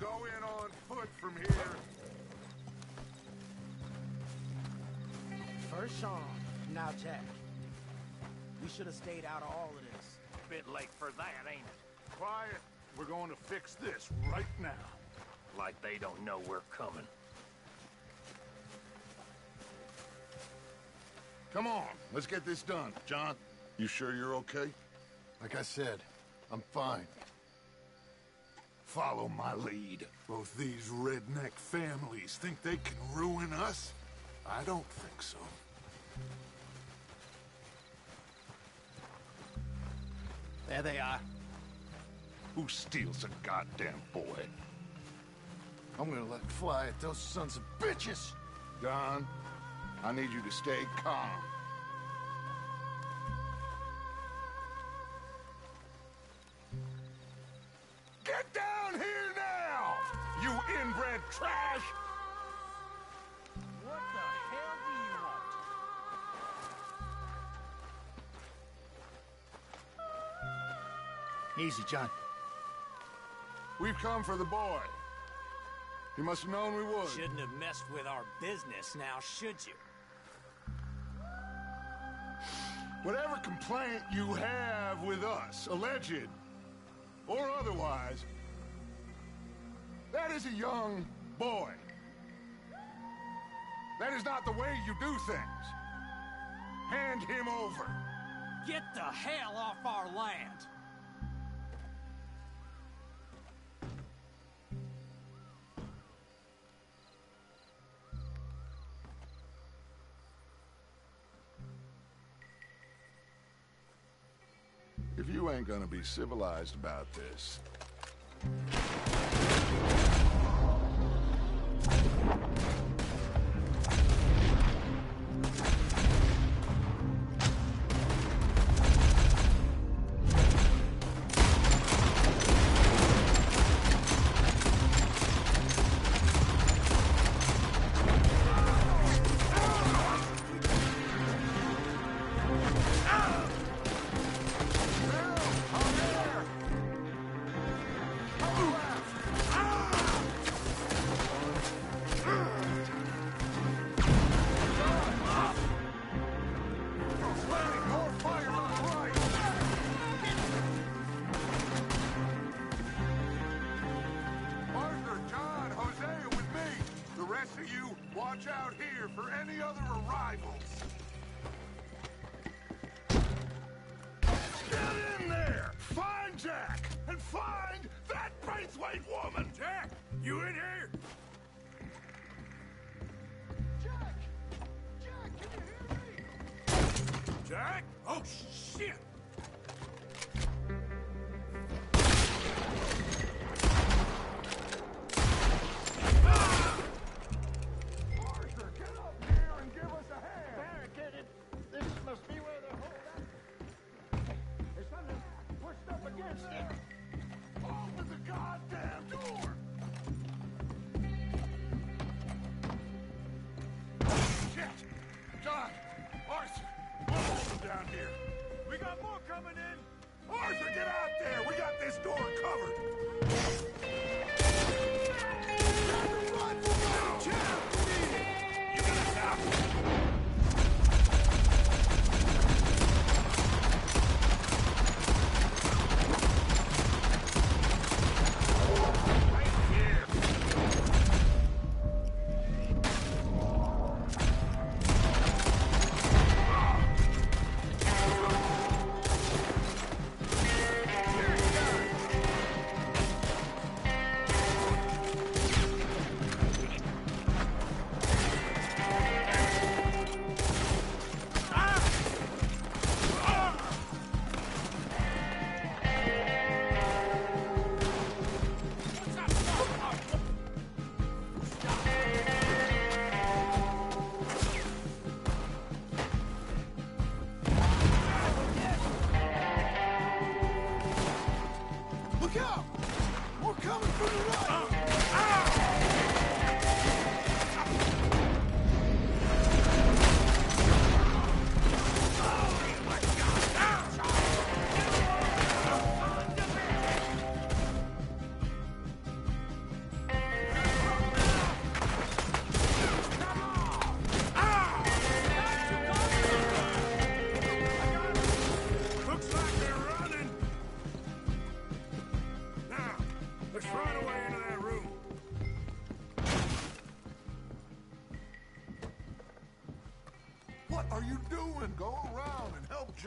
go in on foot from here. First Sean, now Jack. We should have stayed out of all of this. Bit late for that, ain't it? Quiet. We're going to fix this right now. Like they don't know we're coming. Come on, let's get this done. John, you sure you're okay? Like I said, I'm fine. Follow my lead. Both these redneck families think they can ruin us? I don't think so. There they are. Who steals a goddamn boy? I'm gonna let fly at those sons of bitches! Don, I need you to stay calm. Get down here now, you inbred trash! What the hell do you want? Easy, John. We've come for the boy. You must have known we would. Shouldn't have messed with our business now, should you? Whatever complaint you have with us, alleged or otherwise, that is a young boy. That is not the way you do things. Hand him over. Get the hell off our land! If you ain't gonna be civilized about this... Watch out here for any other arrivals. Get in there! Find Jack! And find that Braithwaite woman! Jack! You in here? Jack! Jack, can you hear me? Jack? Oh, shit!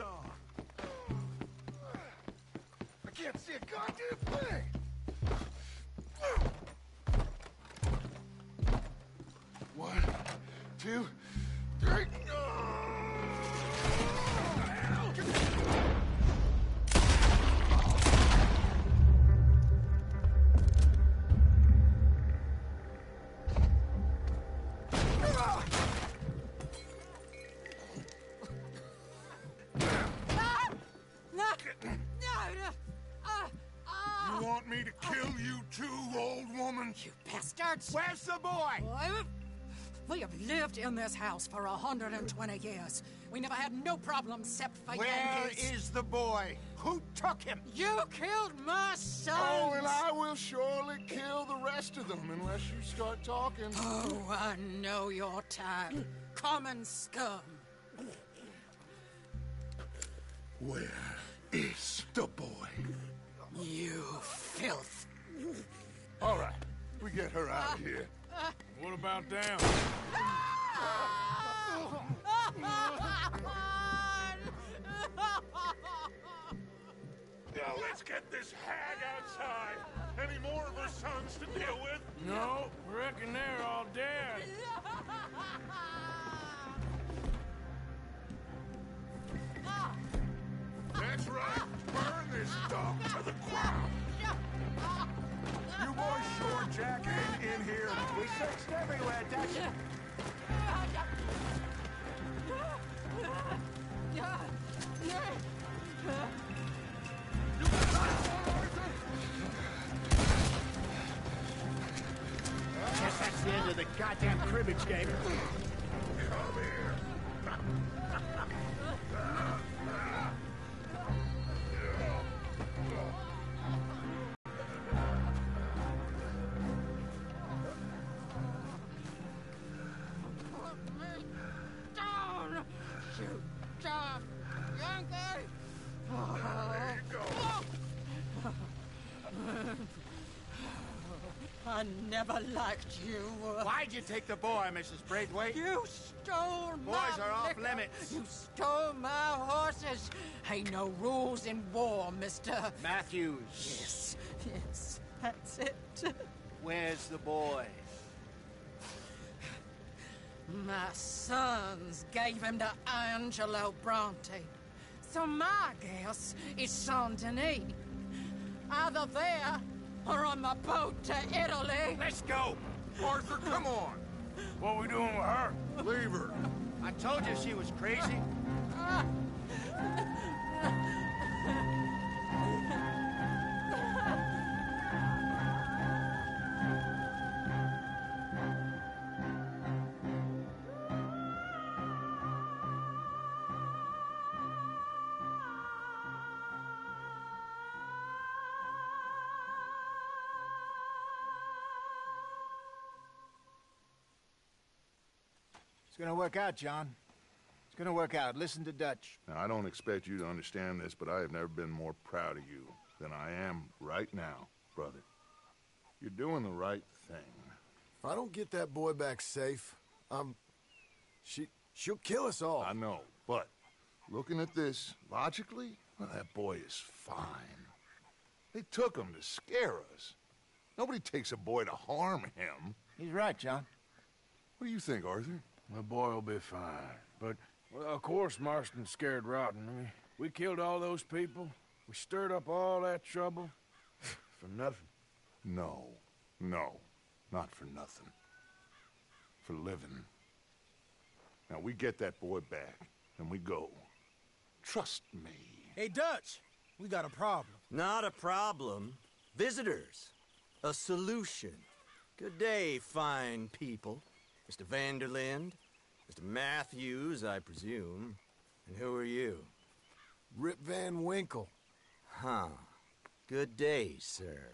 on. I can't see a goddamn thing. One, two, three. You want me to kill you too, old woman? You bastards! Where's the boy? We have lived in this house for 120 years. We never had no problems except for Where Yankees. is the boy? Who took him? You killed my son! Oh, and I will surely kill the rest of them unless you start talking. Oh, I know your type. Common scum. Where is the boy? You filth. All right, we get her out of here. What about them? Now let's get this hag outside. Any more of her sons to deal with? No, reckon they're all dead. That's right. Burn this dog to the ground. You boys sure Jack ain't in here? We searched everywhere, Dutch. Guess that's the end of the goddamn cribbage game. Come here. Down! Shoot down! Yankee! There you go. I never liked you. Why'd you take the boy, Mrs. Braithwaite? You stole my Boys are off liquor. limits. You stole my horses. Ain't no rules in war, mister. Matthews. Yes, yes, that's it. Where's the boy? My sons gave him to Angelo Bronte. So my guess is Saint Denis. Either there or on the boat to Italy. Let's go. Arthur, come on. What we doing with her? Leave her. I told you she was crazy. It's gonna work out, John. It's gonna work out. Listen to Dutch. Now, I don't expect you to understand this, but I have never been more proud of you than I am right now, brother. You're doing the right thing. If I don't get that boy back safe, she'll kill us all. I know, but looking at this logically, well, that boy is fine. They took him to scare us. Nobody takes a boy to harm him. He's right, John. What do you think, Arthur? The boy will be fine. But, well, of course Marston's scared rotten. I mean, we killed all those people. We stirred up all that trouble. For nothing. No, not for nothing. For living. Now, we get that boy back, and we go. Trust me. Hey, Dutch, we got a problem. Not a problem. Visitors. A solution. Good day, fine people. Mr. Vanderlind, Mr. Matthews, I presume. And who are you? Rip Van Winkle. Huh. Good day, sir.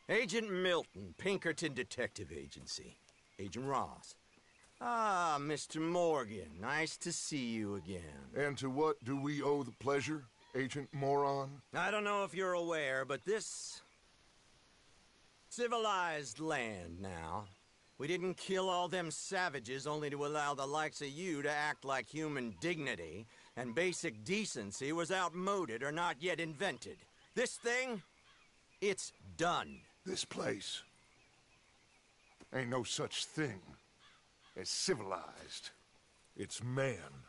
Agent Milton, Pinkerton Detective Agency. Agent Ross. Ah, Mr. Morgan, nice to see you again. And to what do we owe the pleasure, Agent Moron? I don't know if you're aware, but this civilized land now. We didn't kill all them savages only to allow the likes of you to act like human dignity. and basic decency was outmoded or not yet invented. This thing, it's done. This place ain't no such thing as civilized. It's man,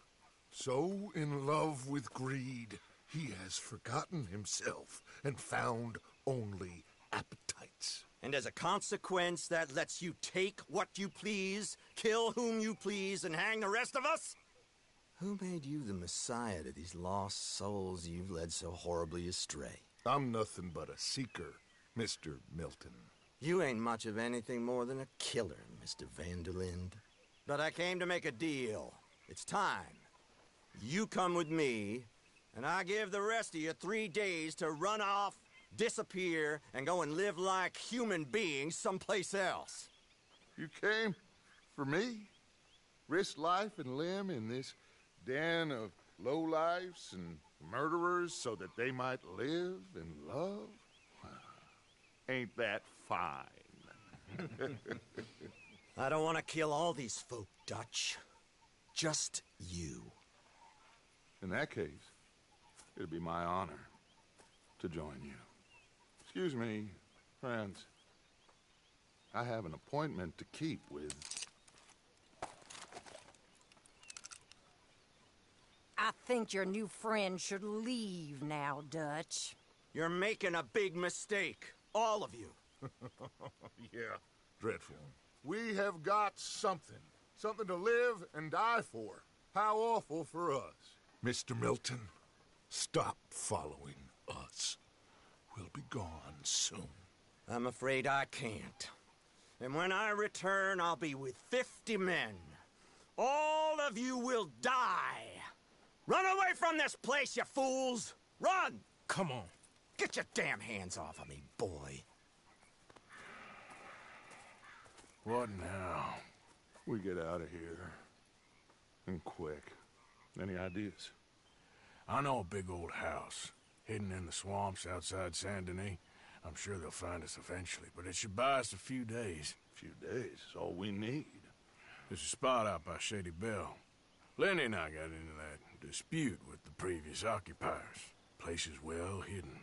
so in love with greed, he has forgotten himself and found only appetites. And as a consequence, that lets you take what you please, kill whom you please, and hang the rest of us? Who made you the messiah to these lost souls you've led so horribly astray? I'm nothing but a seeker, Mr. Milton. You ain't much of anything more than a killer, Mr. Vanderlind. But I came to make a deal. It's time. You come with me, and I give the rest of you 3 days to run off, disappear, and go and live like human beings someplace else. You came for me? Risk life and limb in this den of lowlifes and murderers so that they might live and love? Ain't that fine? I don't want to kill all these folk, Dutch. Just you. In that case, it'd be my honor to join you. Excuse me, friends. I have an appointment to keep with... I think your new friend should leave now, Dutch. You're making a big mistake. All of you. Yeah, dreadful. We have got something. Something to live and die for. How awful for us. Mr. Milton, stop following us. We'll be gone soon. I'm afraid I can't. And when I return, I'll be with 50 men. All of you will die. Run away from this place, you fools! Run! Come on. Get your damn hands off of me, boy. What now? We get out of here. And quick. Any ideas? I know a big old house, hidden in the swamps outside Saint Denis. I'm sure they'll find us eventually, but it should buy us a few days. A few days is all we need. There's a spot out by Shady Bell. Lenny and I got into that dispute with the previous occupiers. Place is well hidden.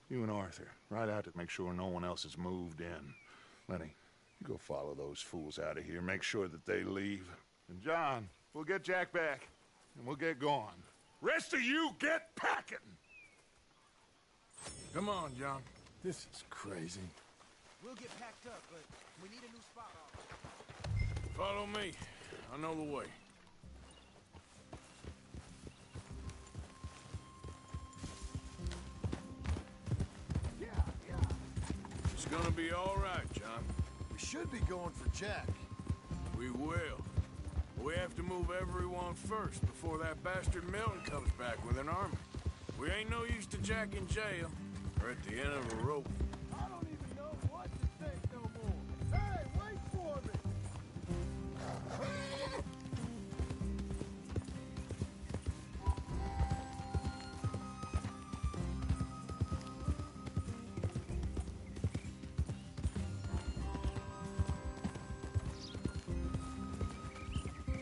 You and Arthur, ride out to make sure no one else has moved in. Lenny, you go follow those fools out of here. Make sure that they leave. And John, we'll get Jack back, and we'll get going. Rest of you, get packing! Come on, John. This is crazy. We'll get packed up, but we need a new spot. Follow me. I know the way. It's gonna be all right, John. We should be going for Jack. We will. We have to move everyone first before that bastard Milton comes back with an army. We ain't no use to Jack in jail or at the end of a rope. I don't even know what to think no more. Hey, wait for me!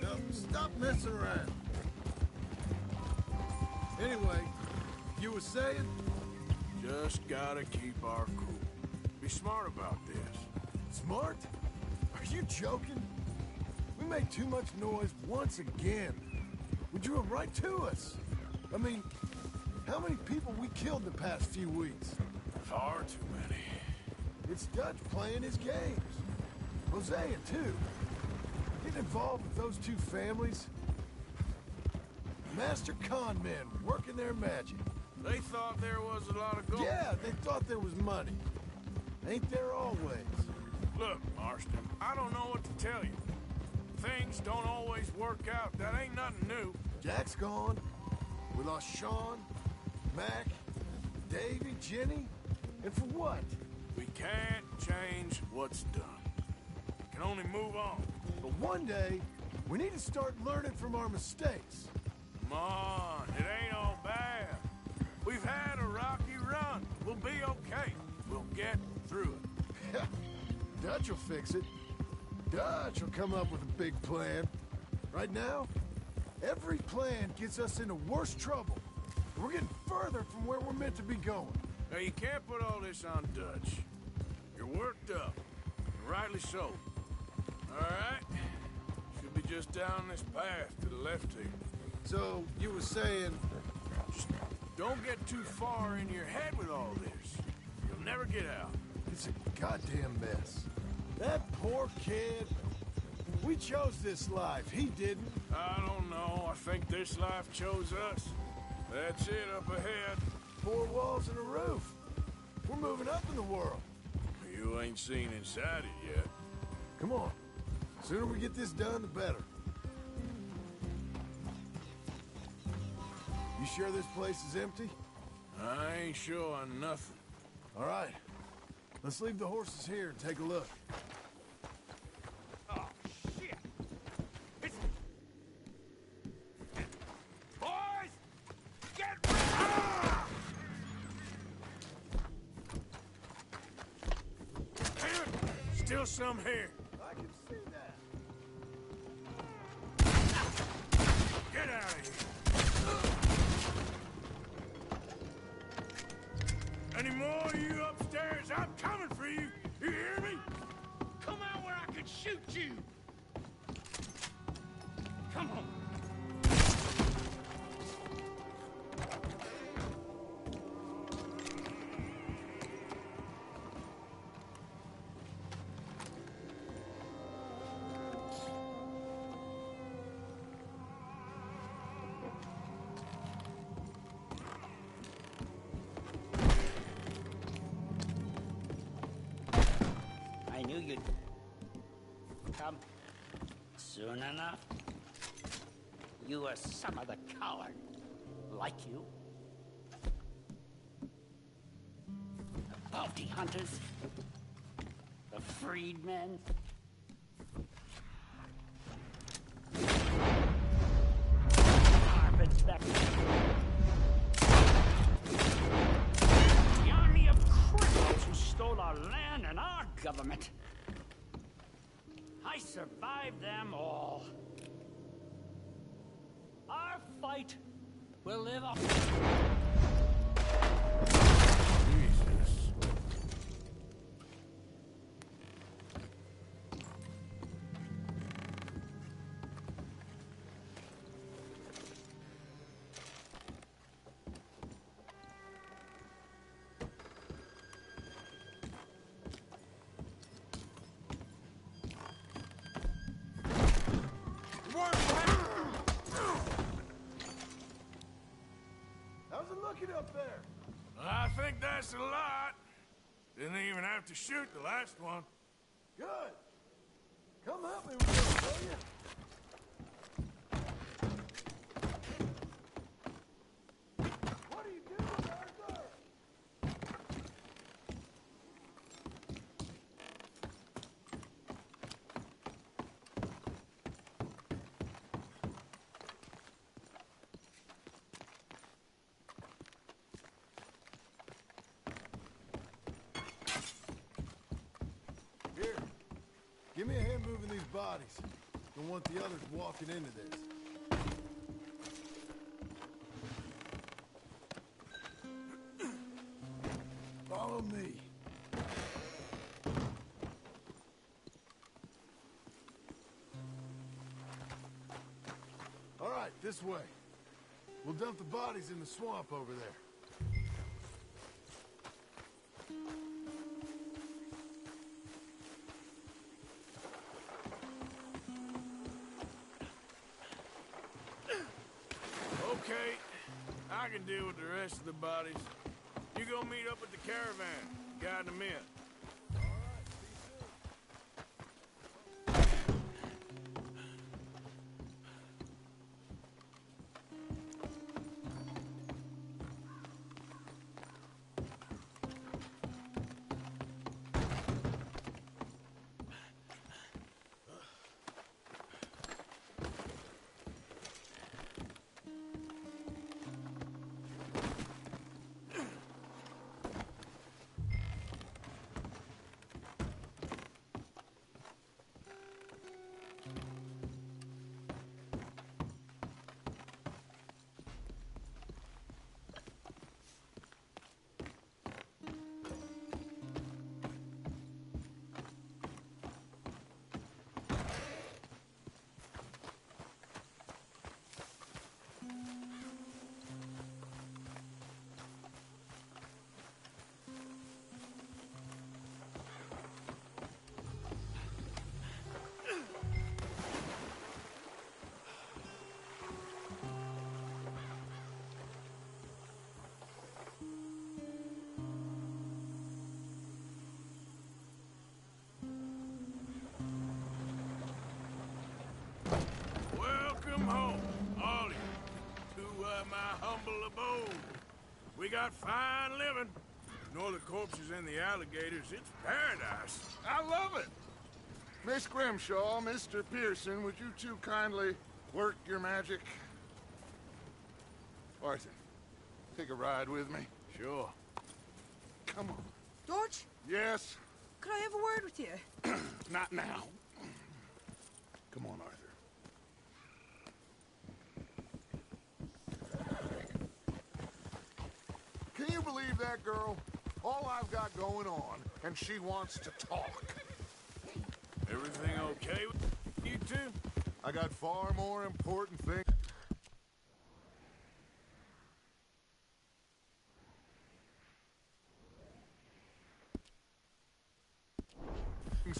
No, stop messing around. Anyway, you were saying? Just gotta keep our cool. Be smart about this. Smart? Are you joking? We made too much noise once again. We drew them right to us. I mean, how many people we killed in the past few weeks? Far too many. It's Dutch playing his games. Hosea, too. Getting involved with those two families. Master con men working their magic. They thought there was a lot of gold. Yeah, they thought there was money. Ain't there always? Look, Marston, I don't know what to tell you. Things don't always work out. That ain't nothing new. Jack's gone. We lost Sean, Mac, Davy, Jenny. And for what? We can't change what's done. We can only move on. But one day, we need to start learning from our mistakes. Come on, it ain't all bad. We've had a rocky run. We'll be okay. We'll get through it. Dutch will fix it. Dutch will come up with a big plan. Right now, Every plan gets us into worse trouble. We're getting further from where we're meant to be going. Now, you can't put all this on Dutch. You're worked up, and rightly so. All right? Should be just down this path to the left here. So, you were saying... Just don't get too far in your head with all this. You'll never get out. It's a goddamn mess. That poor kid. We chose this life. He didn't. I don't know. I think this life chose us. That's it up ahead. 4 walls and a roof. We're moving up in the world. You ain't seen inside it yet. Come on. The sooner we get this done, the better. You sure this place is empty? I ain't sure on nothing. All right. Let's leave the horses here and take a look. Oh, shit! It's... Boys! Get ready! Ah! Damn it! Still some here. I can see that. Get out of here. Any more of you upstairs? I'm coming for you. You hear me? Come out where I can shoot you! Come on! I knew you'd come soon enough. You were some of the coward, like you. The bounty hunters, the freedmen. Carpetbaggers. The army of criminals who stole our land and our government. I survived them all. Our fight will live on. Jesus. How's it looking up there? I think that's a lot. Didn't even have to shoot the last one. Good. Come help me with this, will you? What are you doing, Arthur? Here, give me a hand moving these bodies. Don't want the others walking into this. Follow me. All right, this way. We'll dump the bodies in the swamp over there. Okay, I can deal with the rest of the bodies. You go meet up with the caravan, guide them in. We got fine living. Ignore the corpses and the alligators. It's paradise. I love it. Miss Grimshaw, Mr. Pearson, would you two kindly work your magic? Arthur, take a ride with me. Sure. Come on. George, Yes? could I have a word with you? Not now. Come on, Arthur. Can you believe that girl? All I've got going on, and she wants to talk. Everything okay with you two? I got far more important things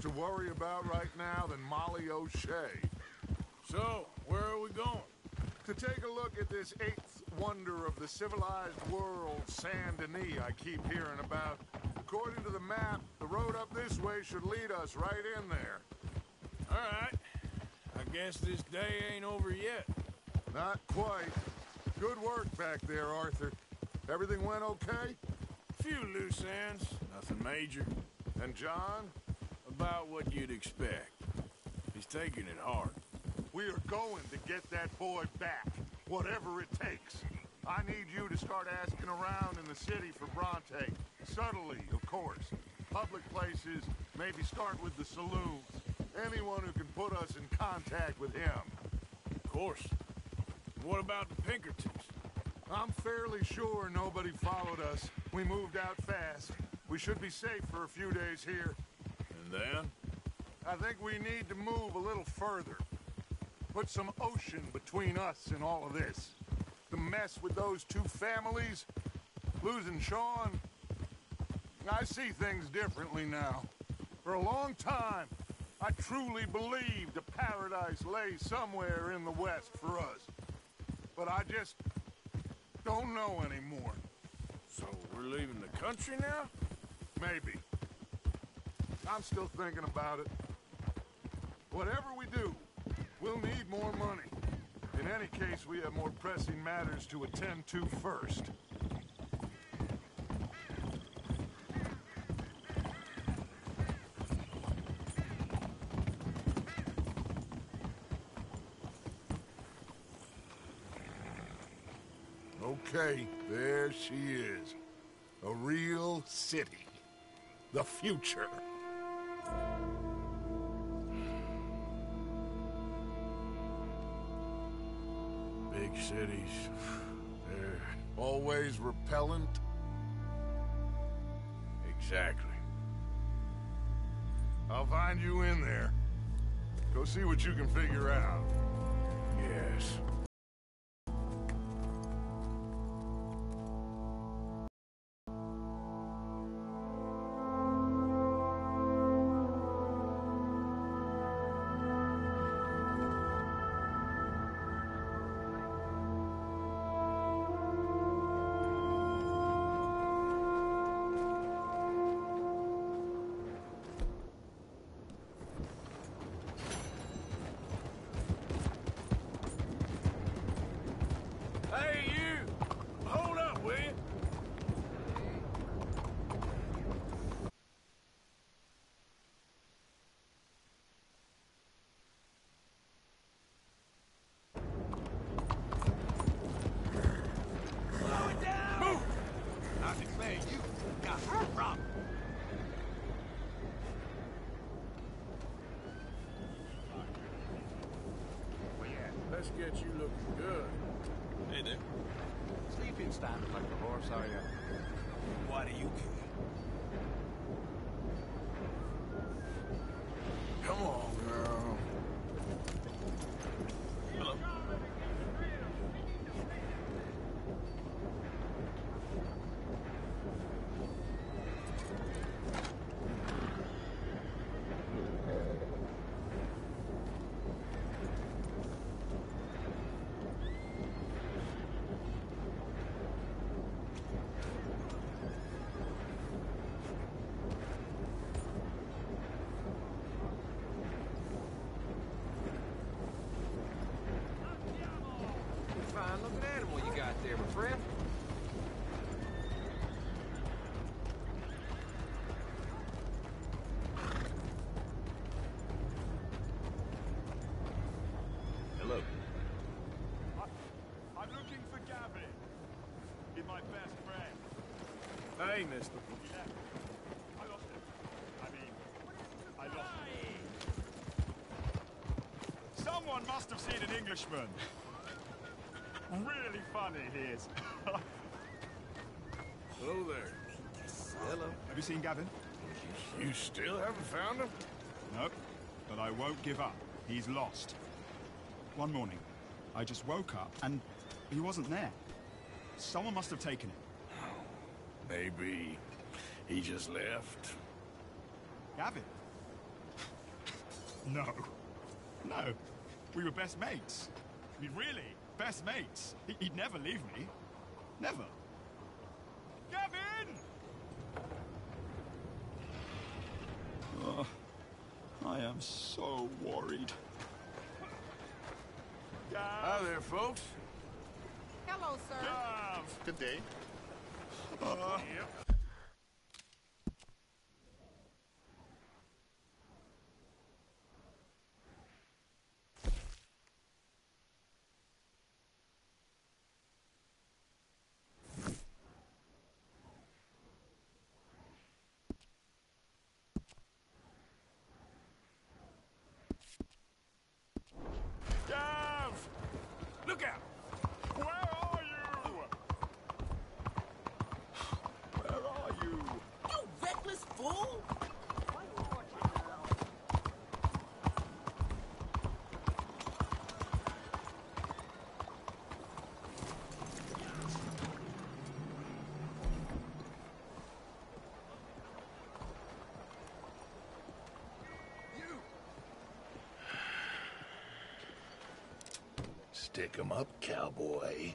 to worry about right now than Molly O'Shea. So, where are we going? To take a look at this eighth wonder of the civilized world, Saint Denis, I keep hearing about. According to the map, the road up this way should lead us right in there. All right. I guess this day ain't over yet. Not quite. Good work back there, Arthur. Everything went okay? Few loose ends, nothing major. And John? About what you'd expect. He's taking it hard. We are going to get that boy back, whatever it takes. I need you to start asking around in the city for Bronte. Subtly, of course. Public places, maybe start with the saloons. Anyone who can put us in contact with him. Of course. What about the Pinkertons? I'm fairly sure nobody followed us. We moved out fast. We should be safe for a few days here. And then? I think we need to move a little further. Put some ocean between us and all of this. The mess with those two families, losing Sean. I see things differently now. For a long time, I truly believed a paradise lay somewhere in the West for us. But I just don't know anymore. So we're leaving the country now? Maybe. I'm still thinking about it. Whatever we do, we'll need more money. In any case, we have more pressing matters to attend to first. Okay, there she is. A real city. The future. Big cities. They're always repellent. Exactly. I'll find you in there. Go see what you can figure out. Yes. Hey, you! Hold up, will you? Slow it down! Move! I declare you got a problem. Let's get you looking good. Hey there. Sleeping standing like a horse, are you? Why do you care? Come on, girl. Hello. must have seen an Englishman. Really funny he is. Hello there. Hello. Have you seen Gavin? You still haven't found him? No, but I won't give up. He's lost. One morning, I just woke up and he wasn't there. Someone must have taken him. Maybe he just left. Gavin? No. No. We were best mates. I mean, really, best mates. He'd never leave me. Never. Gavin! Oh, I am so worried. Hi there, folks. Hello, sir. Good day. Yep. Look out! Where are you? Where are you? You reckless fool! Stick 'em up, cowboy.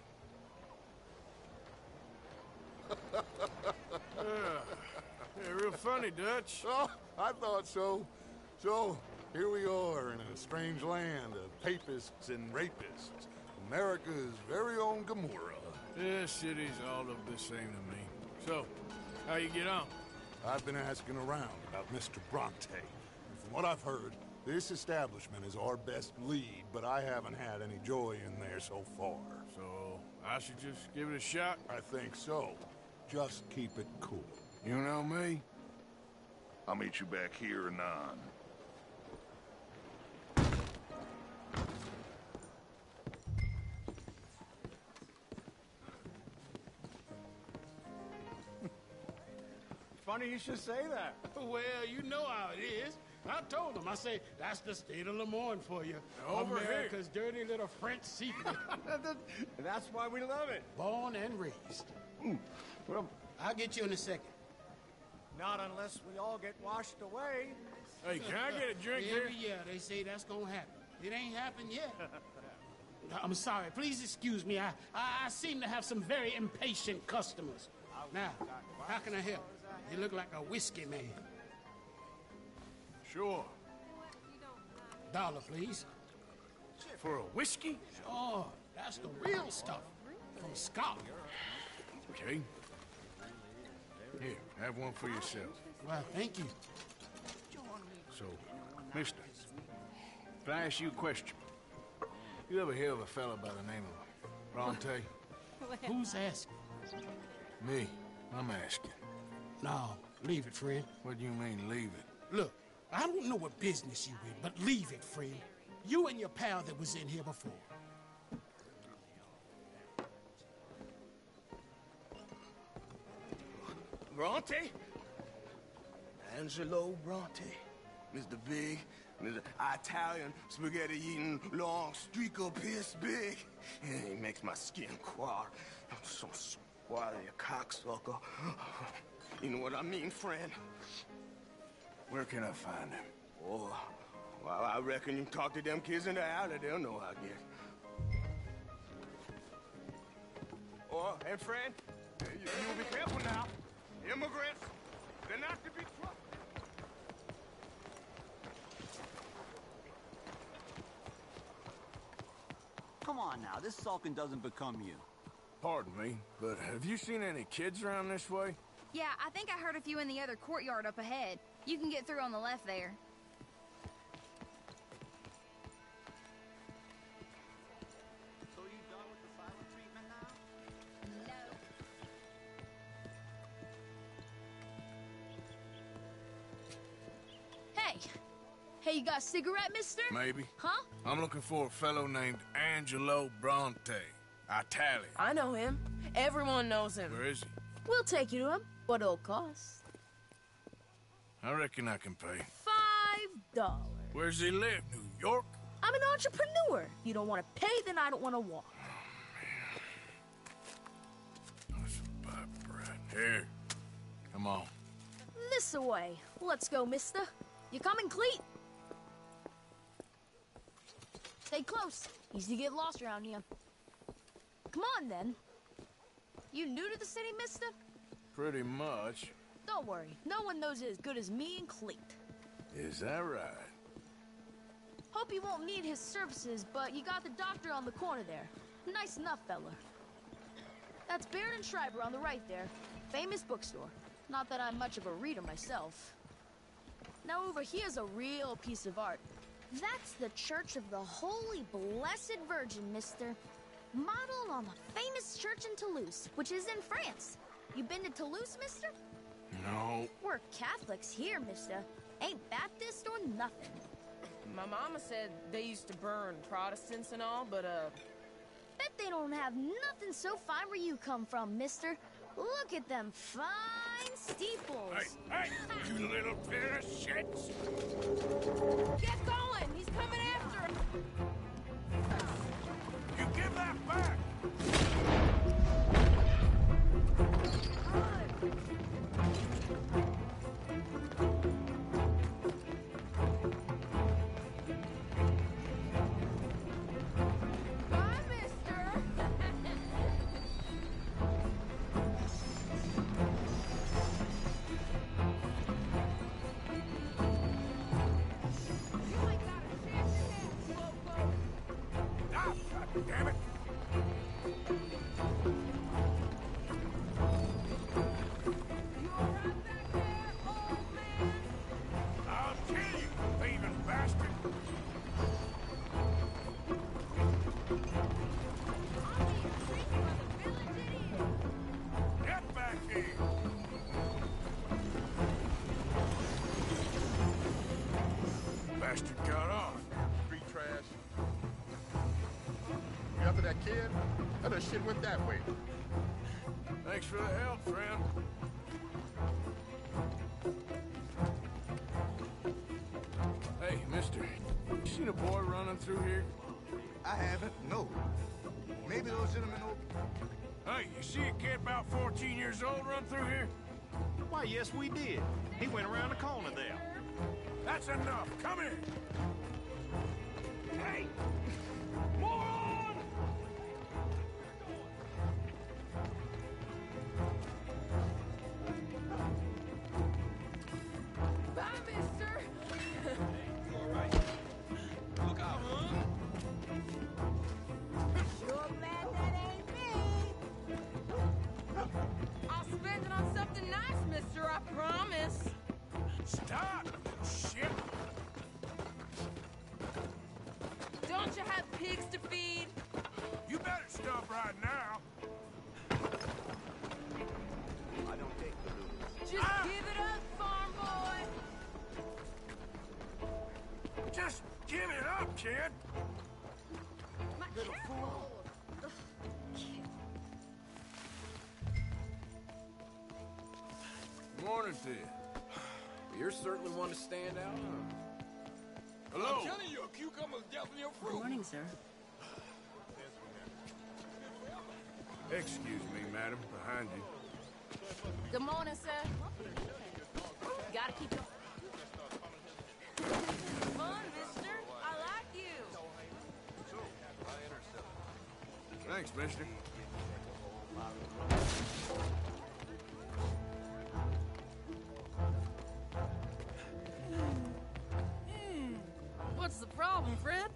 Yeah, real funny, Dutch. Oh, I thought so. So, here we are in a strange land of papists and rapists. America's very own Gomorrah. This city's all look the same to me. So, how you get on? I've been asking around about Mr. Bronte. And from what I've heard, this establishment is our best lead, but I haven't had any joy in there so far. So, I should just give it a shot? I think so. Just keep it cool. You know me? I'll meet you back here anon. Funny you should say that. Well, you know how it is. I told him. I say, that's the state of Lemoyne for you. Over here. America's dirty little French secret. That's why we love it. Born and raised. Well, I'll get you in a second. not unless we all get washed away. Hey, can I get a drink here? Every year they say that's gonna happen. It ain't happened yet. I'm sorry. Please excuse me. I seem to have some very impatient customers. Now, how can I help? You look like a whiskey man. Sure. $1, please. For a whiskey? Sure. That's the real stuff. From Scotland. Okay. Here, have one for yourself. Well, thank you. So, mister, can I ask you a question? You ever hear of a fella by the name of Bronte? Who's asking? Me. I'm asking. No, leave it, friend. What do you mean, leave it? Look, I don't know what business you in, but leave it, friend. You and your pal that was in here before. Bronte? Angelo Bronte. Mr. Big, Mr. Italian, spaghetti-eating, long streak of piss big. He makes my skin crawl. I'm so squally a cocksucker. You know what I mean, friend? Where can I find him? Oh, well, I reckon you talk to them kids in the alley, they'll know how I get. Oh, and friend, you be careful now. Immigrants, they're not to be trusted. Come on now, this sulking doesn't become you. Pardon me, but have you seen any kids around this way? Yeah, I think I heard a few in the other courtyard up ahead. You can get through on the left there. So you done with the silent treatment now? No. Hey, you got a cigarette, mister? Maybe. Huh? I'm looking for a fellow named Angelo Bronte. Italian. I know him. Everyone knows him. Where is he? We'll take you to him, but it'll cost I reckon I can pay. $5. Where's he live? New York? I'm an entrepreneur. You don't want to pay, then I don't want to walk. Here. Come on. This away. Let's go, mister. You coming, Cleet? Stay close. Easy to get lost around here. Come on, then. You new to the city, mister? Pretty much. Don't worry. No one knows it as good as me and Cleet. Is that right? Hope you won't need his services, but you got the doctor on the corner there. Nice enough, fella. That's Baird and Schreiber on the right there. Famous bookstore. Not that I'm much of a reader myself. Now over here's a real piece of art. That's the Church of the Holy Blessed Virgin, mister. Modeled on the famous church in Toulouse, which is in France. You been to Toulouse, mister? No. We're Catholics here, mister. Ain't Baptist or nothing. My mama said they used to burn Protestants and all, but, Bet they don't have nothing so fine where you come from, mister. Look at them fine steeples. Hey, you little pair of shits! Get going! He's coming after him! You give that back! Bye, mister! Ah, God damn it! I'll kill you, thieving bastard! Get back here! Bastard got off. Street trash. You after that kid? That shit went that way. Thanks for the help, friend. Hey, mister, you seen a boy running through here? I haven't, no. Maybe those gentlemen Hey, you see a kid about 14 years old run through here? Why, yes, we did. He went around the corner there. That's enough. Come here. Hey! Moron! Bye, mister! You all right? Look out. Sure glad that ain't me! I'll spend it on something nice, mister, I promise. Stop, shit! Don't you have pigs to feed? You better stop right now. I don't take the rules. Just give it up, farm boy! Just give it up, kid. Little fool. Morning to you. You're certainly one to stand out, huh? Hello. I'm telling you, a cucumber's definitely a fruit. Good morning, sir. Excuse me, madam. Behind you. Good morning, sir. Gotta keep your... Fun, mister. I like you. Thanks, mister. What's the problem, friend?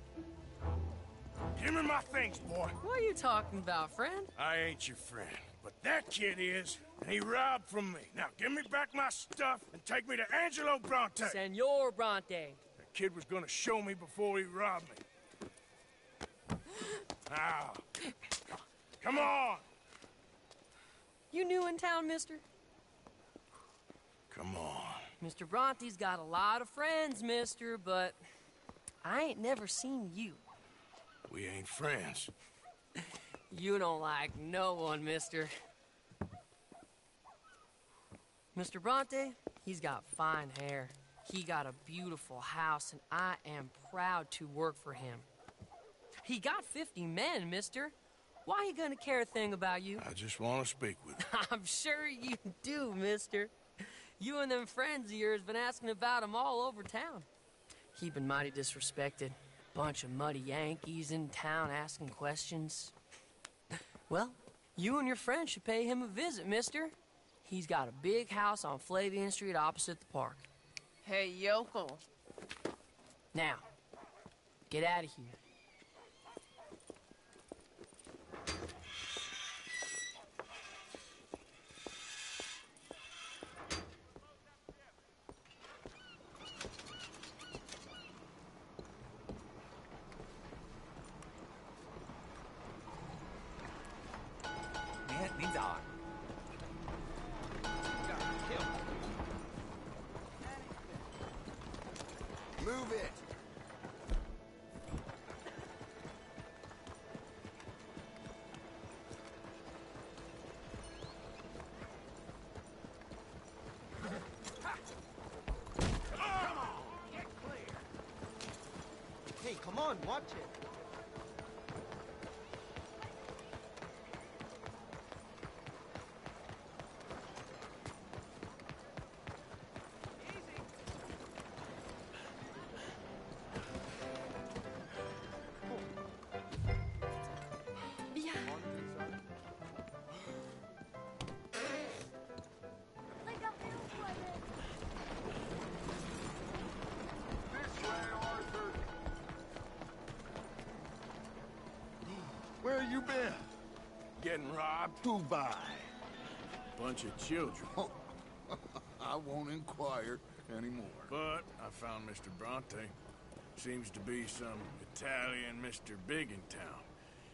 Give me my things, boy. What are you talking about, friend? I ain't your friend, but that kid is, and he robbed from me. Now, give me back my stuff and take me to Angelo Bronte. Senor Bronte. That kid was gonna show me before he robbed me. Now, come on. You new in town, mister? Come on. Mr. Bronte's got a lot of friends, mister, but I ain't never seen you. We ain't friends. You don't like no one, mister. Mr. Bronte, he's got fine hair. He got a beautiful house, and I am proud to work for him. He got 50 men, mister. Why he gonna care a thing about you? I just want to speak with you. I'm sure you do, mister. You and them friends of yours been asking about him all over town. He been mighty disrespected. Bunch of muddy Yankees in town asking questions. Well, you and your friend should pay him a visit, mister. He's got a big house on Flavian Street opposite the park. Hey, yokel. Now, get out of here. Move it. Hey, come on, watch it. Where you been? Getting robbed? Who by? Bunch of children. Oh, I won't inquire anymore. But I found Mr. Bronte. Seems to be some Italian Mr. Big in town.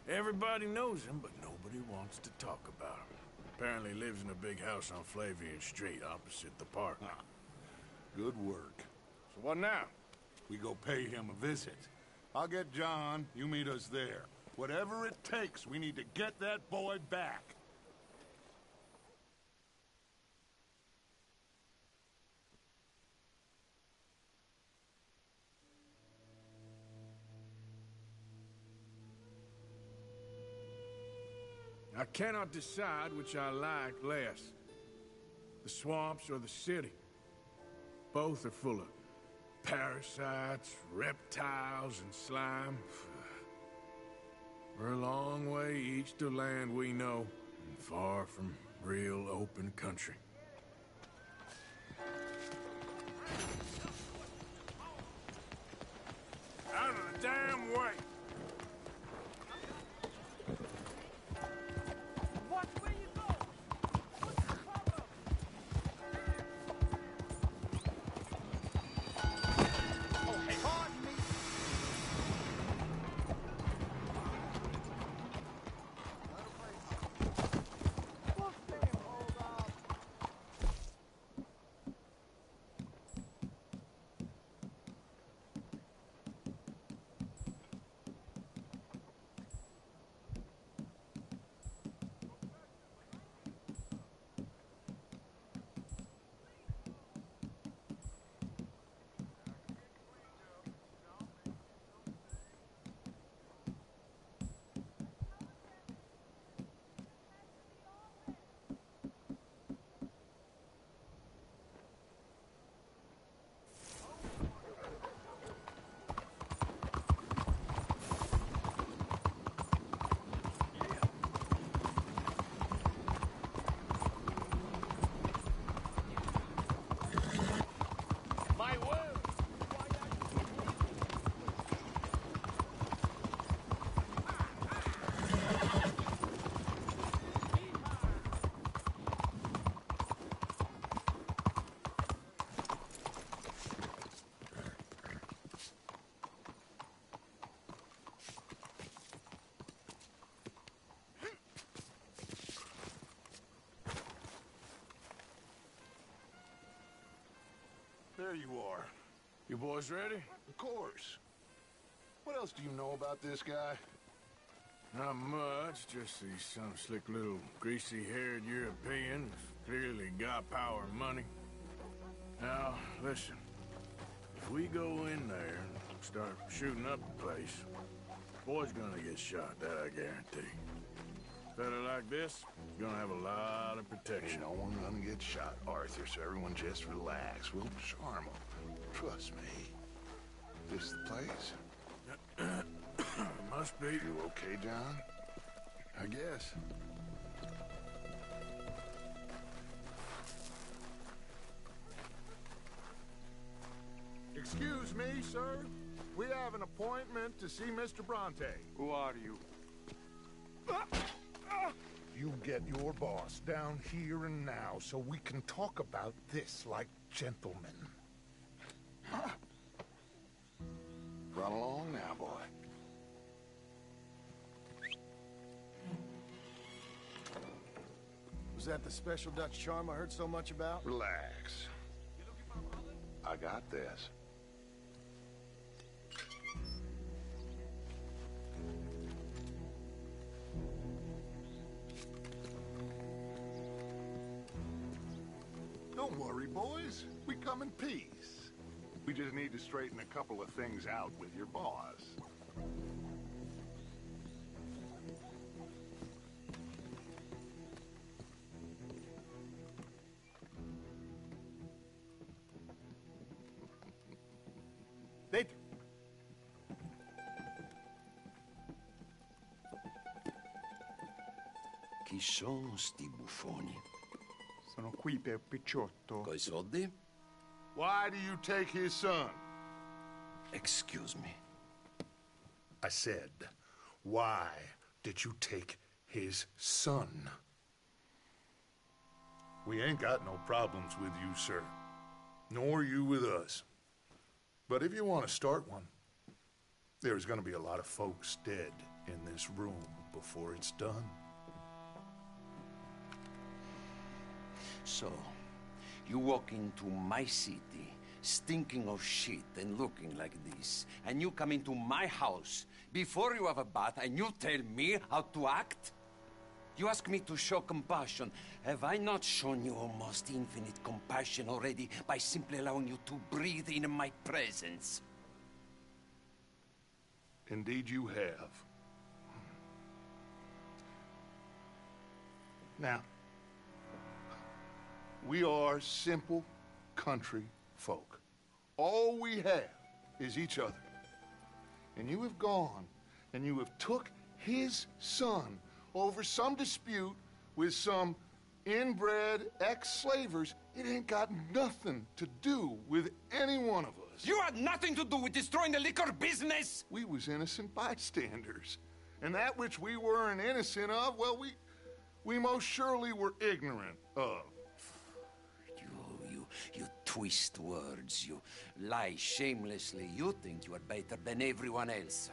Everybody knows him, but nobody wants to talk about him. Apparently lives in a big house on Flavian Street opposite the park. Good work. So what now? We go pay him a visit. I'll get John, you meet us there. Whatever it takes, we need to get that boy back. I cannot decide which I like less. The swamps or the city. Both are full of parasites, reptiles, and slime. We're a long way east to land we know, and far from real open country. Out of the damn way! Watch where you go! What's the problem? Oh, hey, pardon me! there you are. You boys ready? Of course. What else do you know about this guy? Not much, just he's some slick little greasy-haired European who's clearly got power and money. Now, listen. If we go in there and start shooting up the place, boy's gonna get shot, that I guarantee. A fella like this is gonna have a lot of protection. Ain't no one gonna get shot, Arthur, so everyone just relax. We'll charm them. Trust me. This the place? Must be. You okay, John? I guess. Excuse me, sir. We have an appointment to see Mr. Bronte. Who are you? You get your boss down here and now so we can talk about this like gentlemen. Run along now, boy. Was that the special Dutch charm I heard so much about? Relax. I got this. Don't worry, boys. We come in peace. We just need to straighten a couple of things out with your boss. Dentro. Chi sono sti buffoni? Sono qui per Picciotto. Coi soldi? Why do you take his son? Excuse me. I said, why did you take his son? We ain't got no problems with you, sir. Nor you with us. But if you want to start one, there's going to be a lot of folks dead in this room before it's done. So, you walk into my city, stinking of shit and looking like this, and you come into my house before you have a bath and you tell me how to act? You ask me to show compassion. Have I not shown you almost infinite compassion already by simply allowing you to breathe in my presence? Indeed you have. Now, we are simple country folk. All we have is each other. And you have gone and you have took his son over some dispute with some inbred ex-slavers. It ain't got nothing to do with any one of us. You had nothing to do with destroying the liquor business! We was innocent bystanders. And that which we weren't innocent of, well, we most surely were ignorant of. You twist words, you lie shamelessly. You think you are better than everyone else.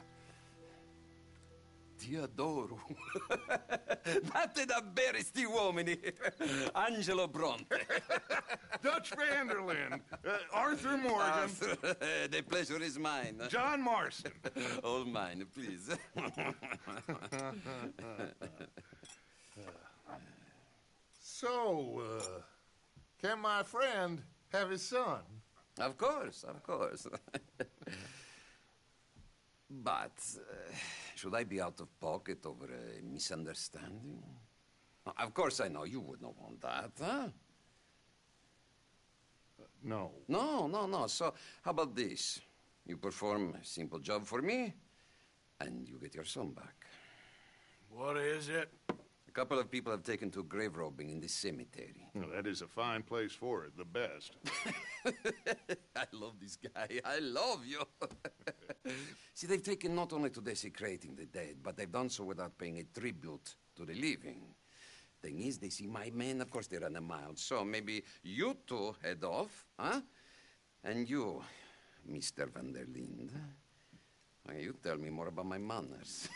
Ti adoro. Vatte davvero sti uomini. Angelo Bronte. Dutch Vanderlyn. Arthur Morgan. Arthur, the pleasure is mine. John Marston. All mine, please. So, can my friend have his son? Of course, of course. But, should I be out of pocket over a misunderstanding? Of course I know you would not want that, huh? No. No. So, how about this? You perform a simple job for me, and you get your son back. What is it? A couple of people have taken to grave robbing in this cemetery. Well, that is a fine place for it, the best. I love this guy. I love you. See, they've taken not only to desecrating the dead, but they've done so without paying a tribute to the living. Thing is, they see my men, of course they run a mile. So maybe you two head off, huh? And you, Mr. Van der Linde, you tell me more about my manners.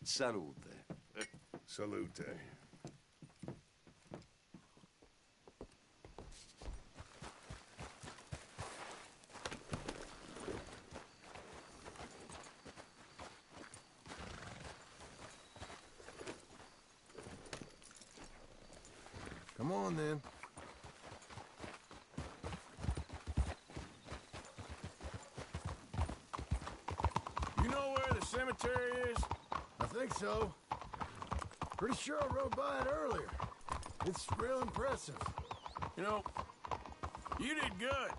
Salute. Salute. Come on, then. You know where the cemetery is? I think so. Pretty sure I rode by it earlier. It's real impressive. You know, you did good,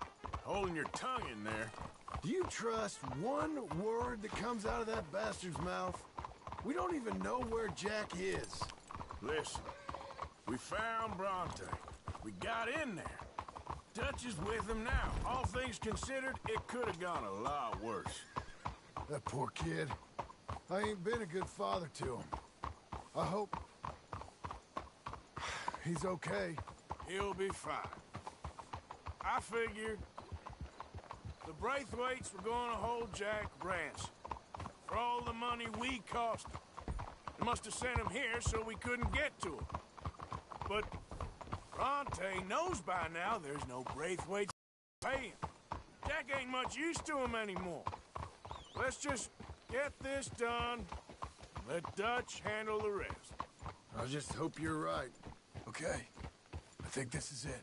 holding your tongue in there. Do you trust one word that comes out of that bastard's mouth? We don't even know where Jack is. Listen, we found Bronte. We got in there. Dutch is with him now. All things considered, it could have gone a lot worse. That poor kid. I ain't been a good father to him. I hope he's okay. He'll be fine. I figured the Braithwaites were going to hold Jack ransom for all the money we cost him. They must have sent him here so we couldn't get to him. But Bronte knows by now there's no Braithwaites paying. Jack ain't much use to him anymore. Let's just get this done. Let Dutch handle the rest. I just hope you're right. Okay, I think this is it.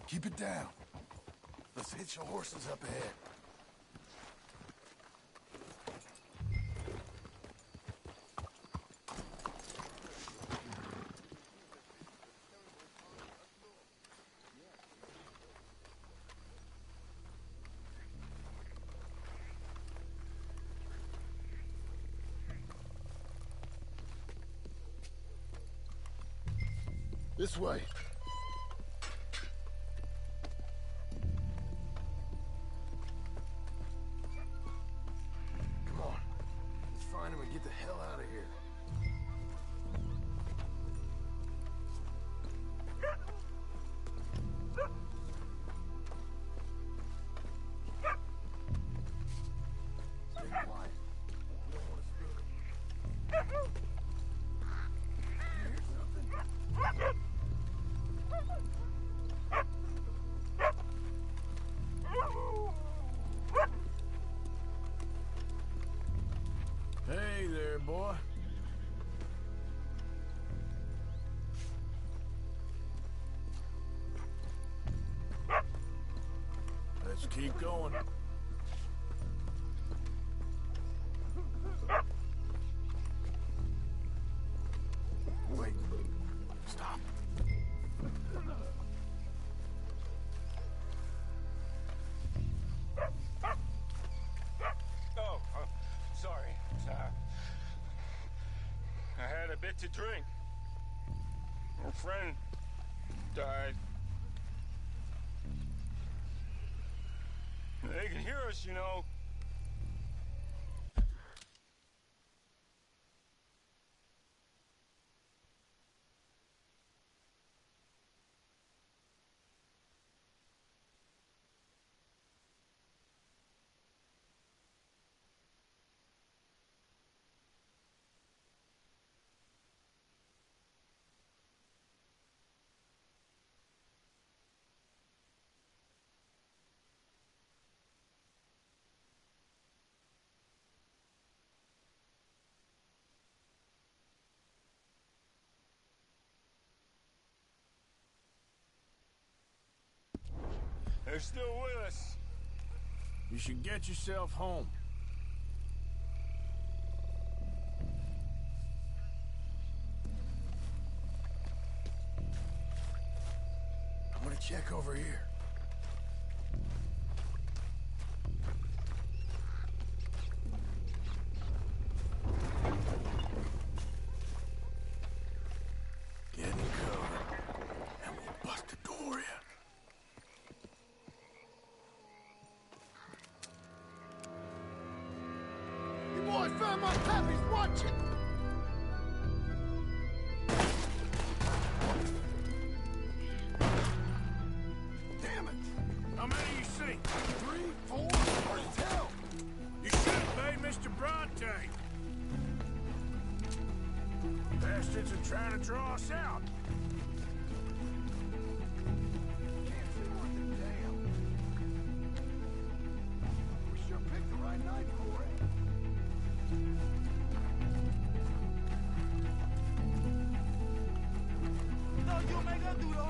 Keep it down. Let's hitch the horses up ahead. This way. Come on. Let's find him and get the hell out of here. Stay quiet. We don't want to spook him. You hear something? Hey there, boy. Let's keep going. Wait. Stop. Oh, sorry. I had a bit to drink. Our friend died. They can hear us, you know. They're still with us. You should get yourself home. I'm gonna check over here. Get in cover, and we'll bust the door in. I found my puppies watching! Damn it! How many you see? 3, 4, hard to tell! You should have paid Mr. Bronte! Bastards are trying to draw us out. Can't see worth a damn. We sure picked the right night for it. No, you make her do the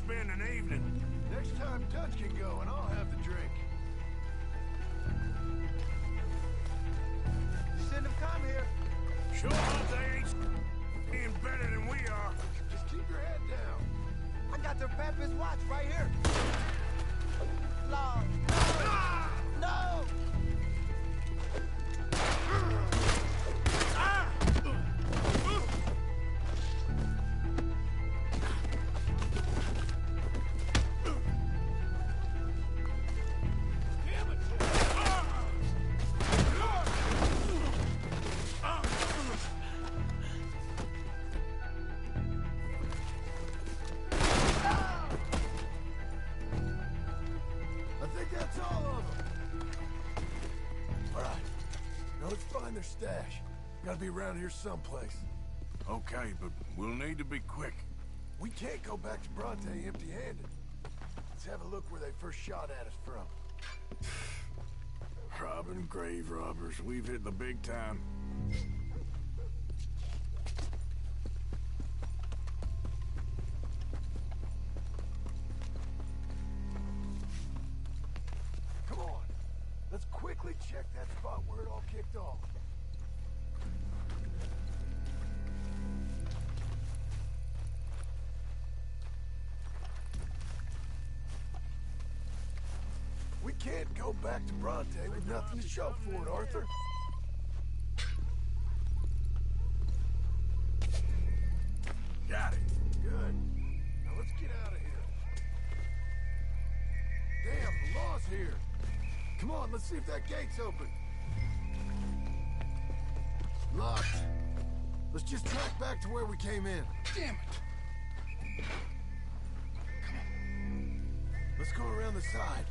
spend an evening. Next time, Dutch can go, and I'll have the drink. You shouldn't have come here. Sure hope they ain't being better than we are. Just keep your head down. I got their Papa's watch right here. Lord. No! Their stash. Gotta be around here someplace. Okay, but we'll need to be quick. We can't go back to Bronte empty-handed. Let's have a look where they first shot at us from. Robbing grave robbers. We've hit the big time. Come on. Let's quickly check that spot where it all kicked off. We can't go back to Bronte with nothing to show for it, Arthur. Got it. Good. Now let's get out of here. Damn, the law's here. Come on, let's see if that gate's open. Locked. Let's just track back to where we came in. Damn it. Come on. Let's go around the side.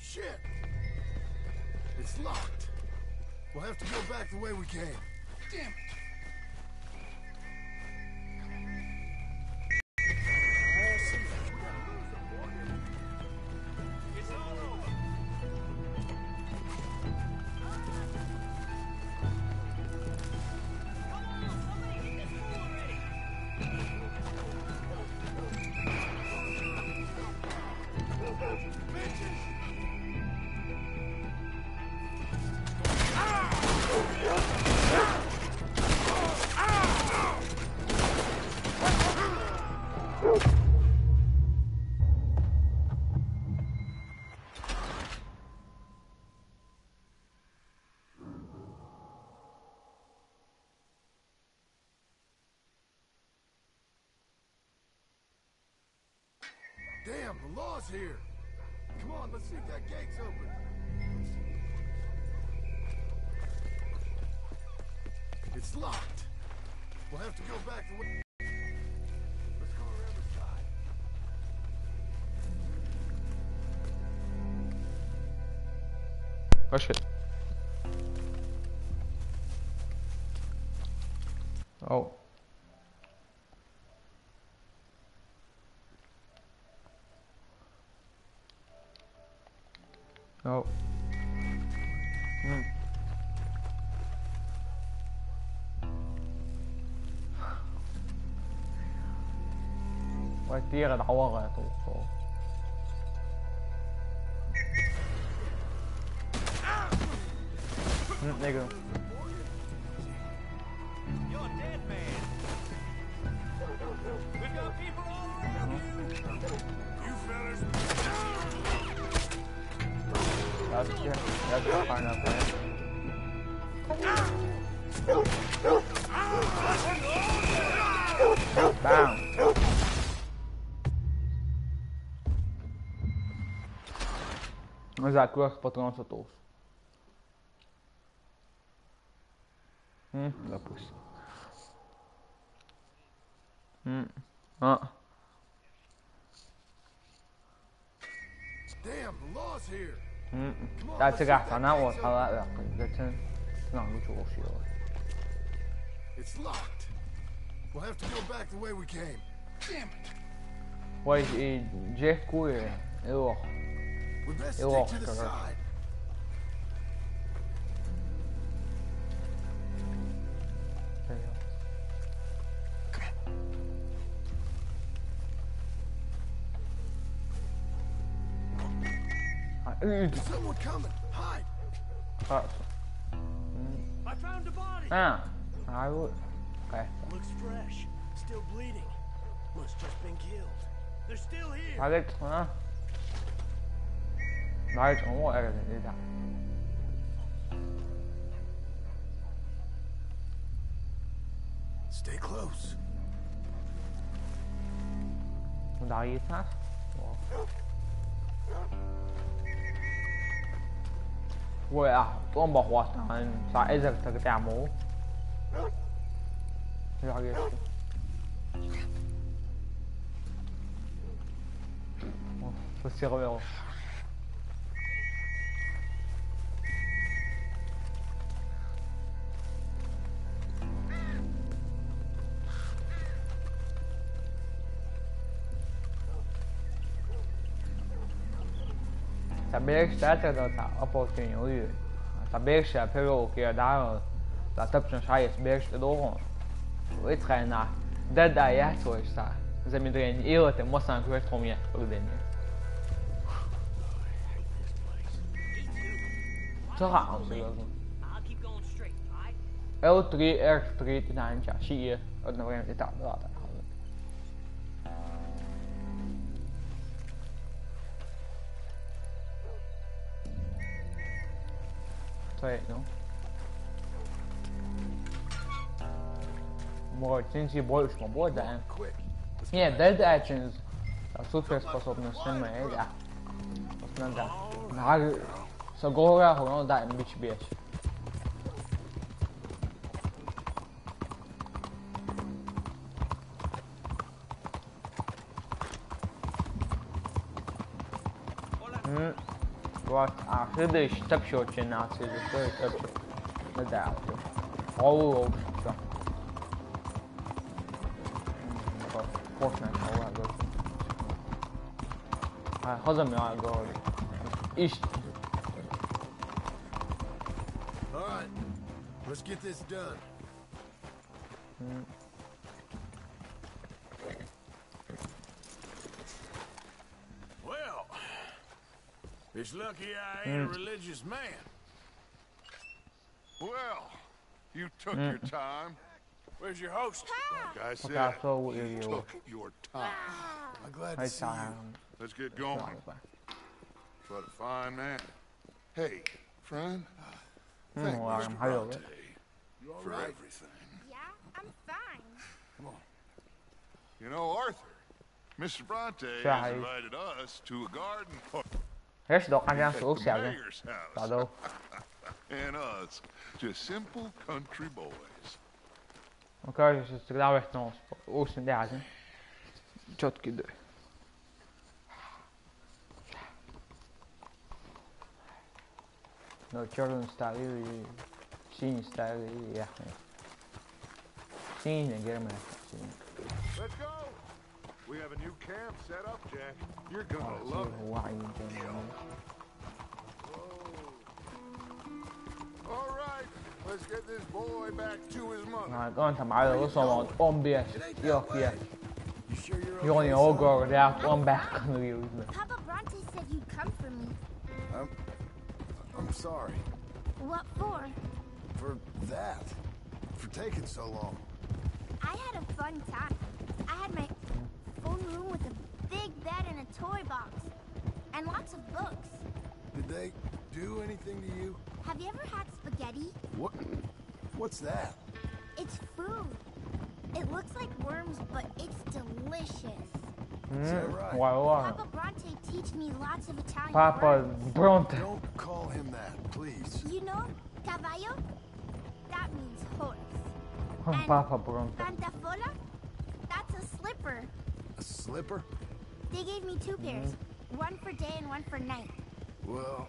Shit! It's locked. We'll have to go back the way we came. Damn it. It's all over. Damn, the law's here. Come on, let's see if that gate's open. It's locked. We'll have to go back the way. Let's go around the side. Oh shit. Oh. Oh. Quay tia là đậu rồi tụ khổ. Đây kìa. You're a dead man. We've got people all around you. You fellas. That's far enough, right? Bam! Закрой патрон сотов. Допустим. Damn, the law's here. Tại这个反正我查了，这真哪个主学了？ It's locked. We'll have to go back the way we came. Damn it. Ой, и Джек Куи, его. We best stick to the side. There's someone coming. Hide. I found a body. I would. Okay. Looks fresh. Still bleeding. Must just been killed. They're still here. 나를 나를 정보해야 됩니다. Stay close. 나이 사? 뭐야? 또 먹었던 사 에젝트 cái tà mũ. Rồi kìa. Faut s'y remettre. Saber que está a oportunidade. Saber que pelo que dá da tapna sai saber que do. Weet ga na. Dat daar ja zo is daar. Ze met erin eerder te mossen geweest om je ook dingen. Zo gaan ze wel. L3 R3 ten einde zie je het nog een etappe later. Twee, no. More tinci больше свобода. Нет, Dead Actions супер способны снимать, да. Надо. Надо. Согора, он да, бич. Wat aardig is stapshotje naast je dus inderdaad. Oh, zo. Fortnite al go. Hazam ya go. İş. All right, let's get this done. Well, it's lucky I ain't a religious man. Well, you took your time. Where's your host? Like I said, you took your time. I'm glad to see you. Let's get going. What a fine man. Hey, friend. Thank Mr. Bronte for everything. Yeah, I'm fine. Come on. You know, Arthur, Mr. Bronte has invited us to a garden party. Here's the mayor's house. And us, just simple country boys. Oké, dus het is daar echt nog oosten daar, hè. Чётки, да. No, черный ставил и синий ставил и яхный. Синий, герман. Let's go. We have a new camp set up, Jack. You're gonna love it. All right, let's get this boy back to his mother. Nou, ik kan het maar wel zo onbeest. Ja, ja. You're only all go there, one back on the wheels. Papa Bronte said you'd come for me. I'm sorry. What for? For that. For taking so long. I had a fun time. I had my own room with a big bed and a toy box. And lots of books. Did they do anything to you? Have you ever had spaghetti? What? What's that? It's food. It looks like worms, but it's delicious. Is that right? Papa Bronte teach me lots of Italian Papa words. Bronte. Don't call him that, please. You know, cavallo? That means horse. Papa Bronte. Pantafola? That's a slipper. A slipper? They gave me 2 pairs. One for day and one for night. Well,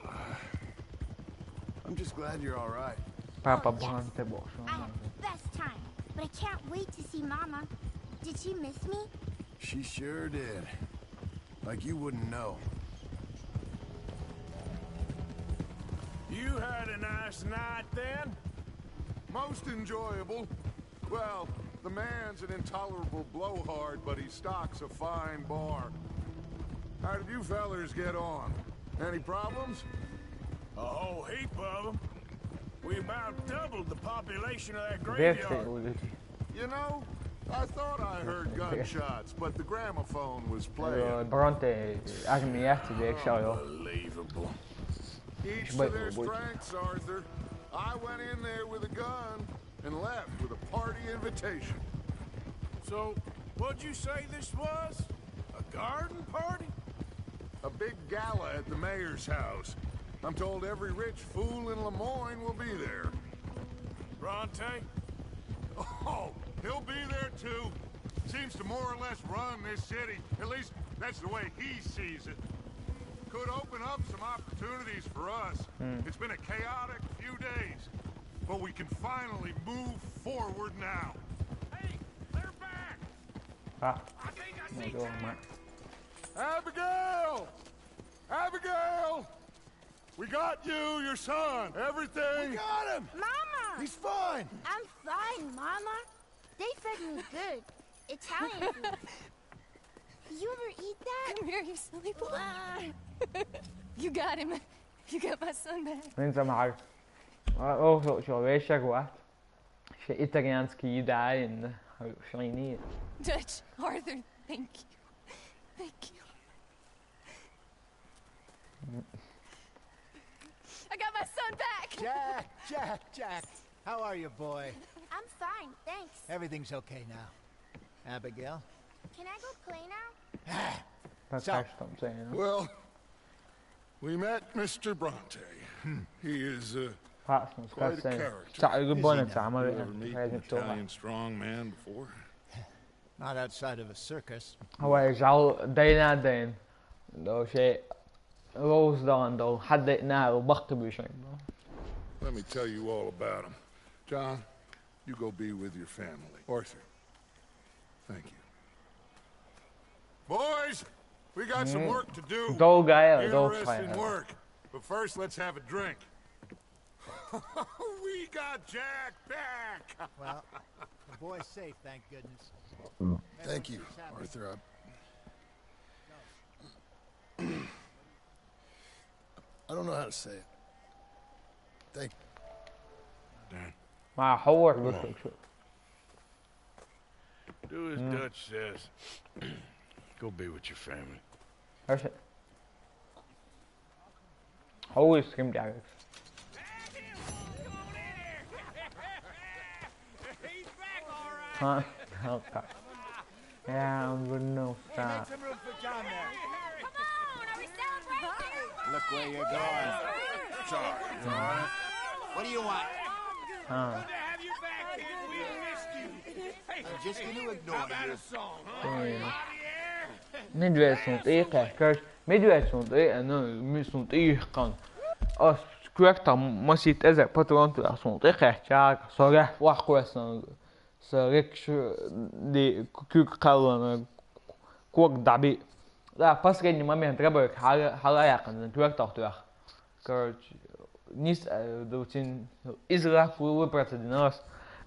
I'm just glad you're all right. Papa Bronte boss. I had the best time. But I can't wait to see Mama. Did she miss me? She sure did. Like you wouldn't know. You had a nice night then? Most enjoyable. Well, the man's an intolerable blowhard, but he stocks a fine bar. How did you fellers get on? Any problems? A whole heap of them. We about doubled the population of that graveyard. You know, I thought I heard gunshots, but the gramophone was playing. Bronte, me yesterday, Unbelievable. Each to their strengths, Arthur. I went in there with a gun and left with a party invitation. So, what'd you say this was? A garden party? A big gala at the mayor's house. I'm told every rich fool in Lemoyne will be there. Bronte? Oh, he'll be there too. Seems to more or less run this city. At least that's the way he sees it. Could open up some opportunities for us. It's been a chaotic few days, but we can finally move forward now. Hey, they're back! I think I see Abigail! Abigail! We got you, your son, everything. We got him! Mama! He's fine! I'm fine, Mama. They fed me good. Italian food. Did you ever eat that? Come here, you silly boy. You got him. You got my son back. Inte mal. Och så vet jag vad. Ska italiensk ida in shiny. Dutch, Arthur, thank you. Thank you. I got my son back! Jack. How are you, boy? I'm fine, thanks. Everything's okay now. Abigail? Can I go play now? That's what I'm saying. Well, we met Mr. Bronte. He is quite a character. You ever meet an Italian strong man before? Not outside of a circus. Hij zal day na day. Då روزلاند حدقناه وبخ بشيء. Let me tell you all about him. John, you go be with your family. Arthur, thank you. Boys, we got some work to do. Interesting work. But first, let's have a drink. We got Jack back. Well, the boy's safe, thank goodness. Thank you, Arthur. I don't know how to say it. Thank you. Dan. مع حوار بس شو. Do as Dutch says. Go be with your family. هرش. هو ستريم دايركت. Huh? Okay. Yeah, I'm good no stop. Make some room for John there. Come on, are we celebrating? Look where you're going. Sorry. What do you want? Huh. Good to have you back, kid. We missed you. Hey, I'm just going to ignore how about you. a song, huh? Midwest sont kijk, Midwest sont nu sont kan. Als kwijt maar ziet is het patroon te sont ja, sorry, wacht kwestie. Sorry, die kukallen kwak dabi. لا بس كأني ما مهتربك حالا يقن توقع تحتوه كرج نيس دوتين إزرا كل برت الناس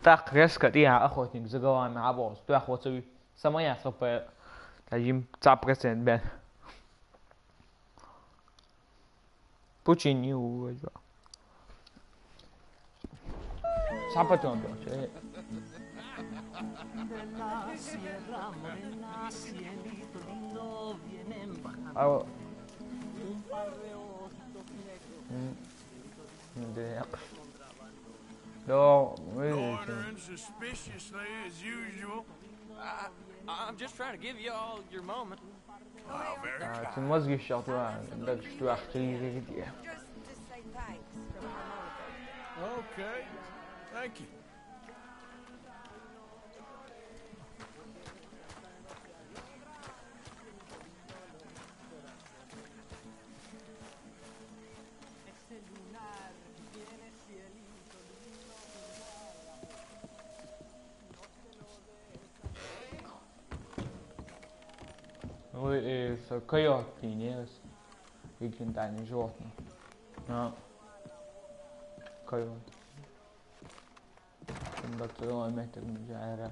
تاق رسك تيها أخوتي زجوان مع بعض توه وتسوي سمايا صبر تجيم 9% بين بوتشيني وجا سامبتون بيوش Oh. No, ordering suspiciously as usual. I'm just trying to give you all your moment. Oh, very kind. Toen was ik shot dat ik toen achter je. Just say thanks from my Okay, thank you. Så coyote vilken där ni jorden. Ja. Coyote. Som det så med det jag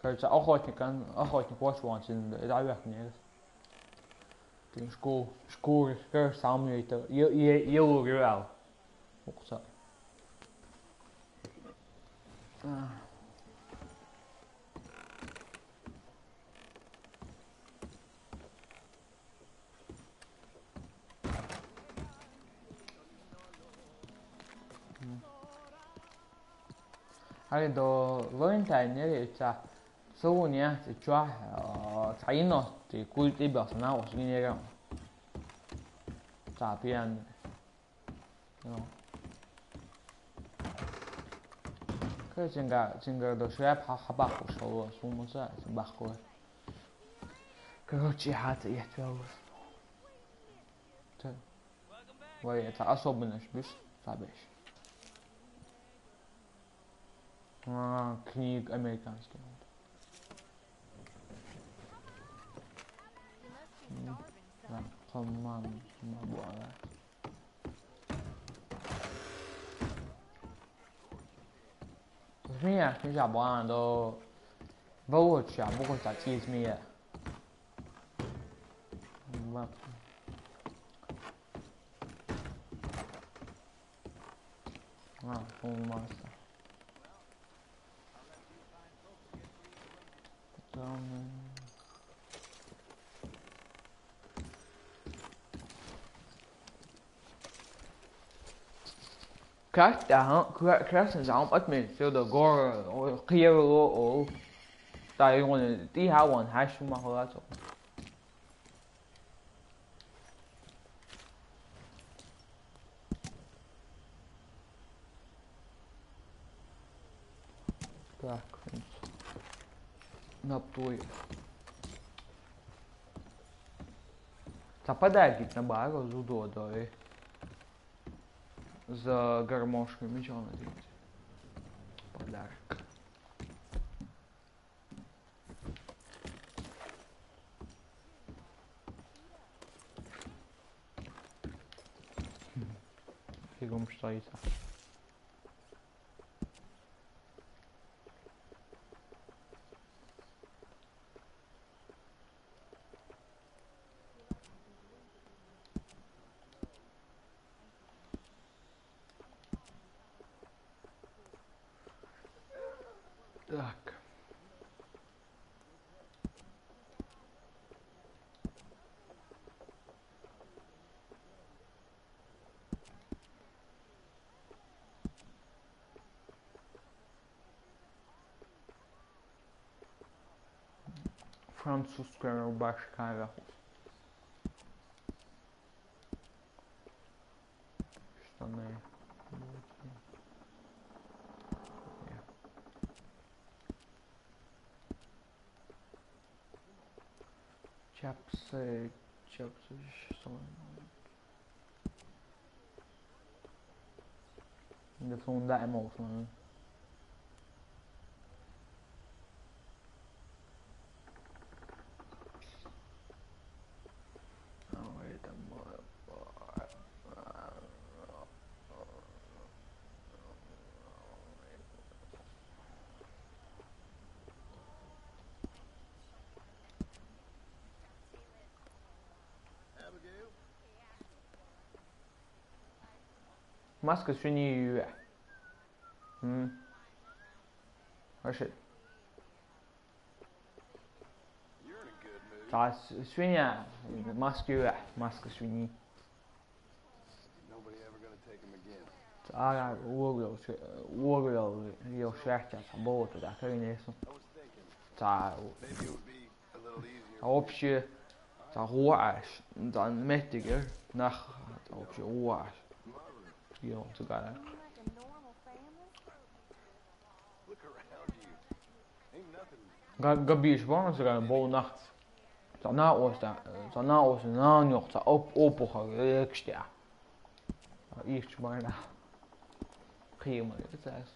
kanske أخوتي watch once in the direct near. Den score samlade jag väl. Också. 아니 너 런타이너에 있자 소우냐 좋아 자이너 그 꿀팁이었어 나 어떻게 얘기해 자 비안 그 진가도 쉐프 하바고 쇼 소모자 바고 그렇지 하트 예죠 자 왜 تعصبنا بس صعبش книг американских. Да, команда была. Меня, я бываю до волочь, а могу так из меня. Полмаса. Klassen zijn ook met veel de gore gero of daar jongen die houden hash maar hoor zo. Так. Напой. За подарки на бару з удодою. З гармошками, чого надіється. Подарок. Фигом стоится. Так. Французская рубашка. Штаны. Чапсы, что? Det får hon däremot. Маска свиньи. Вообще. Та свинья. Маска свиньи. Та уорил ее шерстя болото, да, конечно. Та общее. Та руаш. Та mättiger. Nach. Ta общее ruas. Jo, sogar. Gabi is gewoon als er een bol nacht. Daarna was na nog te opgerukt, ja. Iets maar na. Geen maar het is.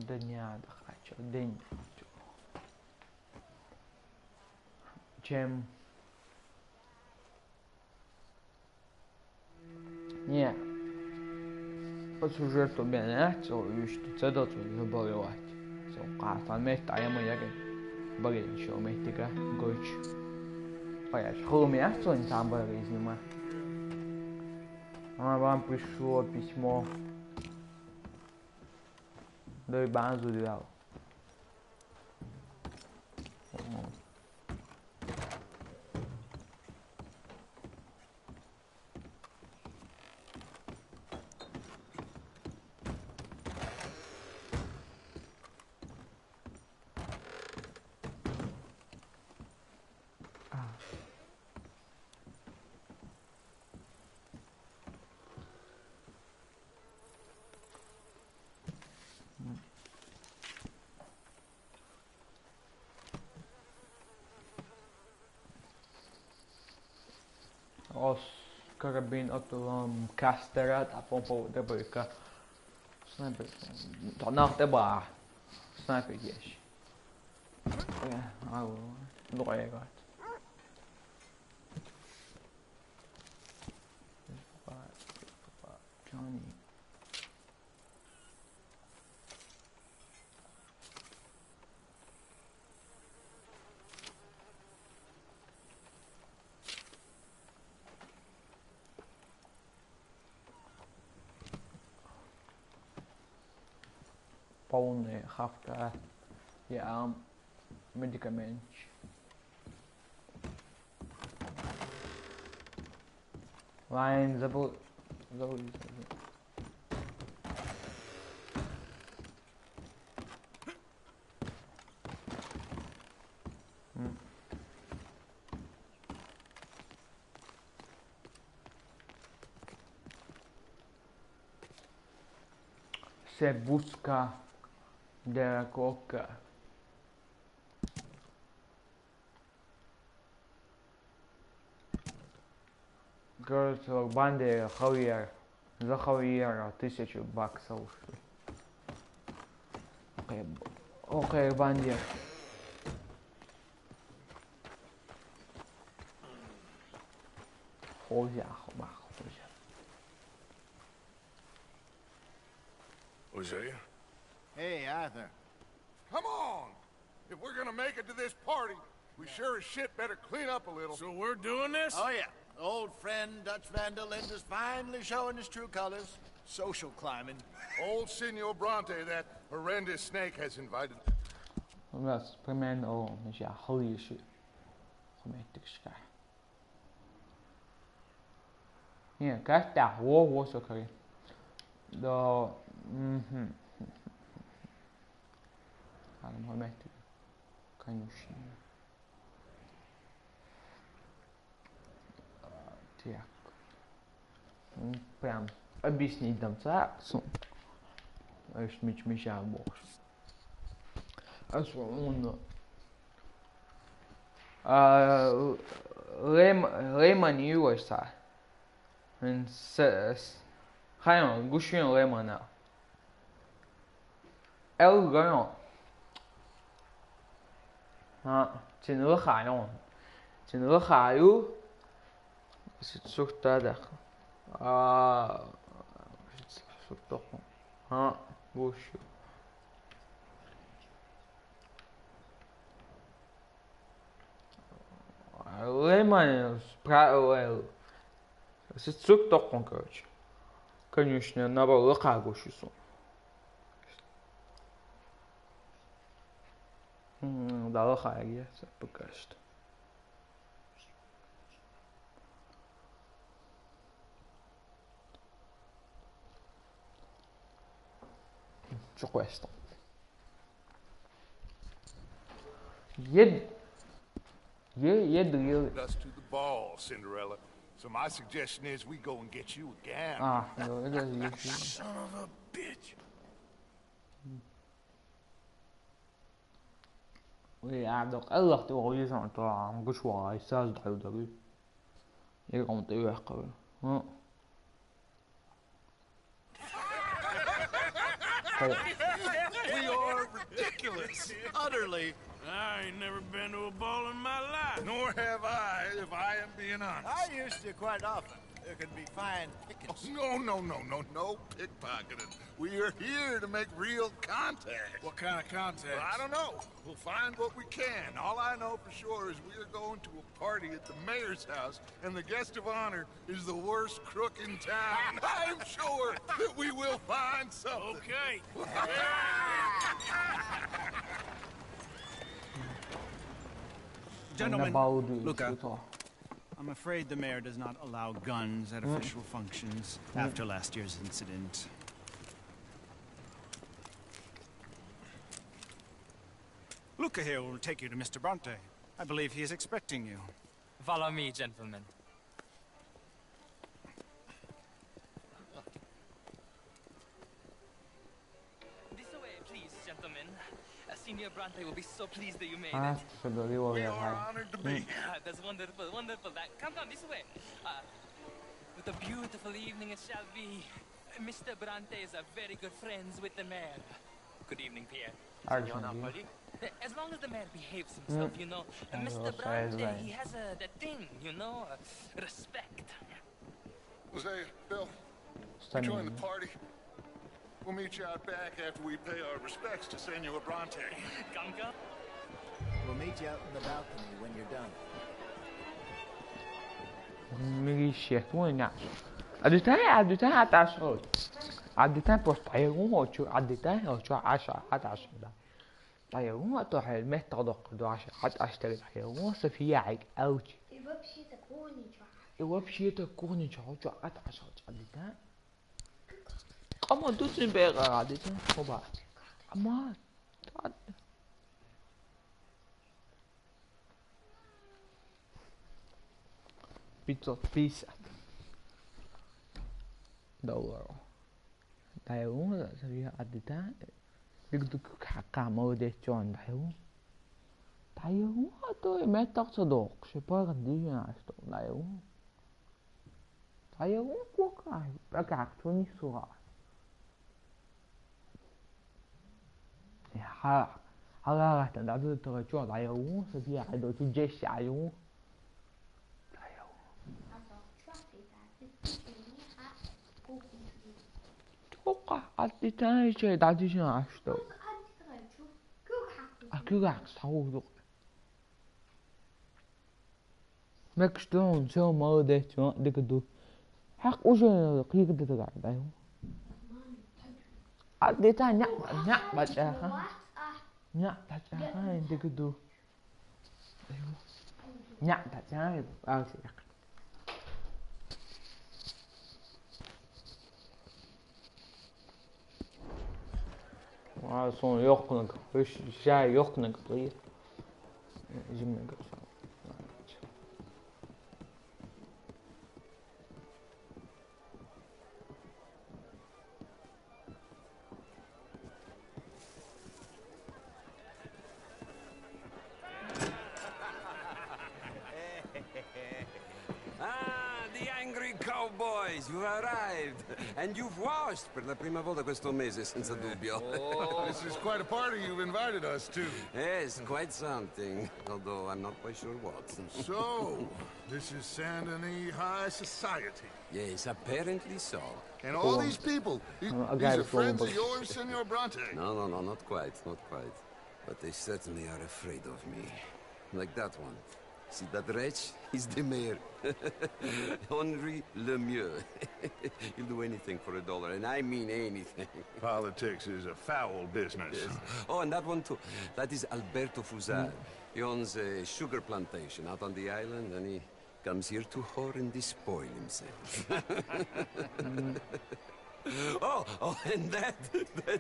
Дня хочу, день. Чем? Не. По сюжету меня, что еще цедот заболевать. Что каждый месяц я мы яги. Болезнь еще месяца гоч. Пояс. Холмя, что он там болезнь ма. Вам пришло письмо. Nơi bán rồi được. Als karabin autolam kasterat apompo de brücke. Sniper. Danach der Bar. Sniper yes. Ja, au. Nog er gaat. Johnny. Полный хавка. Ja, medicament. Wijn, zo. Se busca de la coca. Говорит, в банде Хавьер. За Хавьера $1000 ушли. Окей, банде. Хозя. Hosea? Hey, Arthur. Come on! If we're gonna make it to this party, we sure as shit better clean up a little. So we're doing this? Oh, yeah. Old friend Dutch Van der Lind is finally showing his true colors. Social climbing. Old Senor Bronte, that horrendous snake, has invited... У нас примерно хлыщи. Не, как-то вот сокри. Да. Конечно. Так. Прям объяснить там царцу. Меча больше. Основном. Лемон юоса. Хаyon гушин лемона. Эл гон. Chỉ nữa khải không? Chỉ nữa khải ư? Xuất ta được. Xuất tốt không? Bush. Lemon правил. Xuất tốt không короче. Конечно, надо лоха гушису. Да, лоха есть пока что. Su questo. Us to the ball, Cinderella. So my suggestion is we go and get you a gown. Son of a bitch. Donc, alors, tu vois, toi, un peu choix, ça, je dois dire. Il est comme tu veux, quand même. We are ridiculous. Utterly. I ain't never been to a ball in my life. Nor have I, if I am being honest. I used to quite often. There could be fine pickings. No pickpocketing. We are here to make real contact. What kind of contact? Well, I don't know. We'll find what we can. All I know for sure is we are going to a party at the mayor's house, and the guest of honor is the worst crook in town. I'm sure that we will find something. Okay. Gentlemen, Luca, I'm afraid the mayor does not allow guns at official functions after last year's incident. Luca here will take you to Mr. Bronte. I believe he is expecting you. Follow me, gentlemen. This way, please, gentlemen. Senior Bronte will be so pleased that you made it. We are honored to be. That's wonderful, wonderful. Come this way. What a beautiful evening it shall be. Mr. Bronte is very good friends with the mayor. Good evening, Pierre. As long as the mayor behaves himself, you know. Mr. Bronte, he has that thing, you know, respect. Hosea, Bill, you join the party. We'll meet you out back after we pay our respects to Senor Bronte. Come. We'll meet you out in the balcony when you're done. عدتها حتى 10 عدتها بس طيرون شو عدتها شو 10 حتى 10 ده طيرون تروح المتر دق 10 حتى اشتري طيرون صفية عيق اوتش وبشي تكوني شو حتى 10 عدتها اما دوسني بقى عدتها وبعد اما بيتزا دوروا Dai uống rồi sao vậy? Adita. Dito kakamo de John dai uống. Dai uống tôi mẹ tóc sao đổ, sẽ bao gần đi à? Dai uống. Dai uống quốc ai? Bà cả tôi như sủa. Ha. Ha, tận đã tôi cho dai uống, sao vậy? Ai đồ tôi dễ xài uống. ΠуКа, Adita 이제 나지진 않았어. 아, 그거 사오도. 맥스톤 저 뭐데 저 되게도 학 오셔야 그게 되다가 나요. Adita nhắc baca ha. Nhắc baca ha 되게도. Nhắc baca bao nhiêu. Son yok şey yok ne kadar cümle The angry cowboys, you've arrived. And you've washed per la prima volta questo mese, senza dubbio. Oh, this is quite a party you've invited us to. Yes, quite something. Although I'm not quite sure what. So, this is Saint Denis High Society. Yes, apparently so. And all these people, these are friends of yours, Senor Bronte? No, not quite, not quite. But they certainly are afraid of me. Like that one. See that wretch? He's the mayor. Henri Lemieux. He'll do anything for $1, and I mean anything. Politics is a foul business. Yes. Oh, and that one too. That is Alberto Fusar. He owns a sugar plantation out on the island, and he comes here to whore and despoil himself. Oh, and that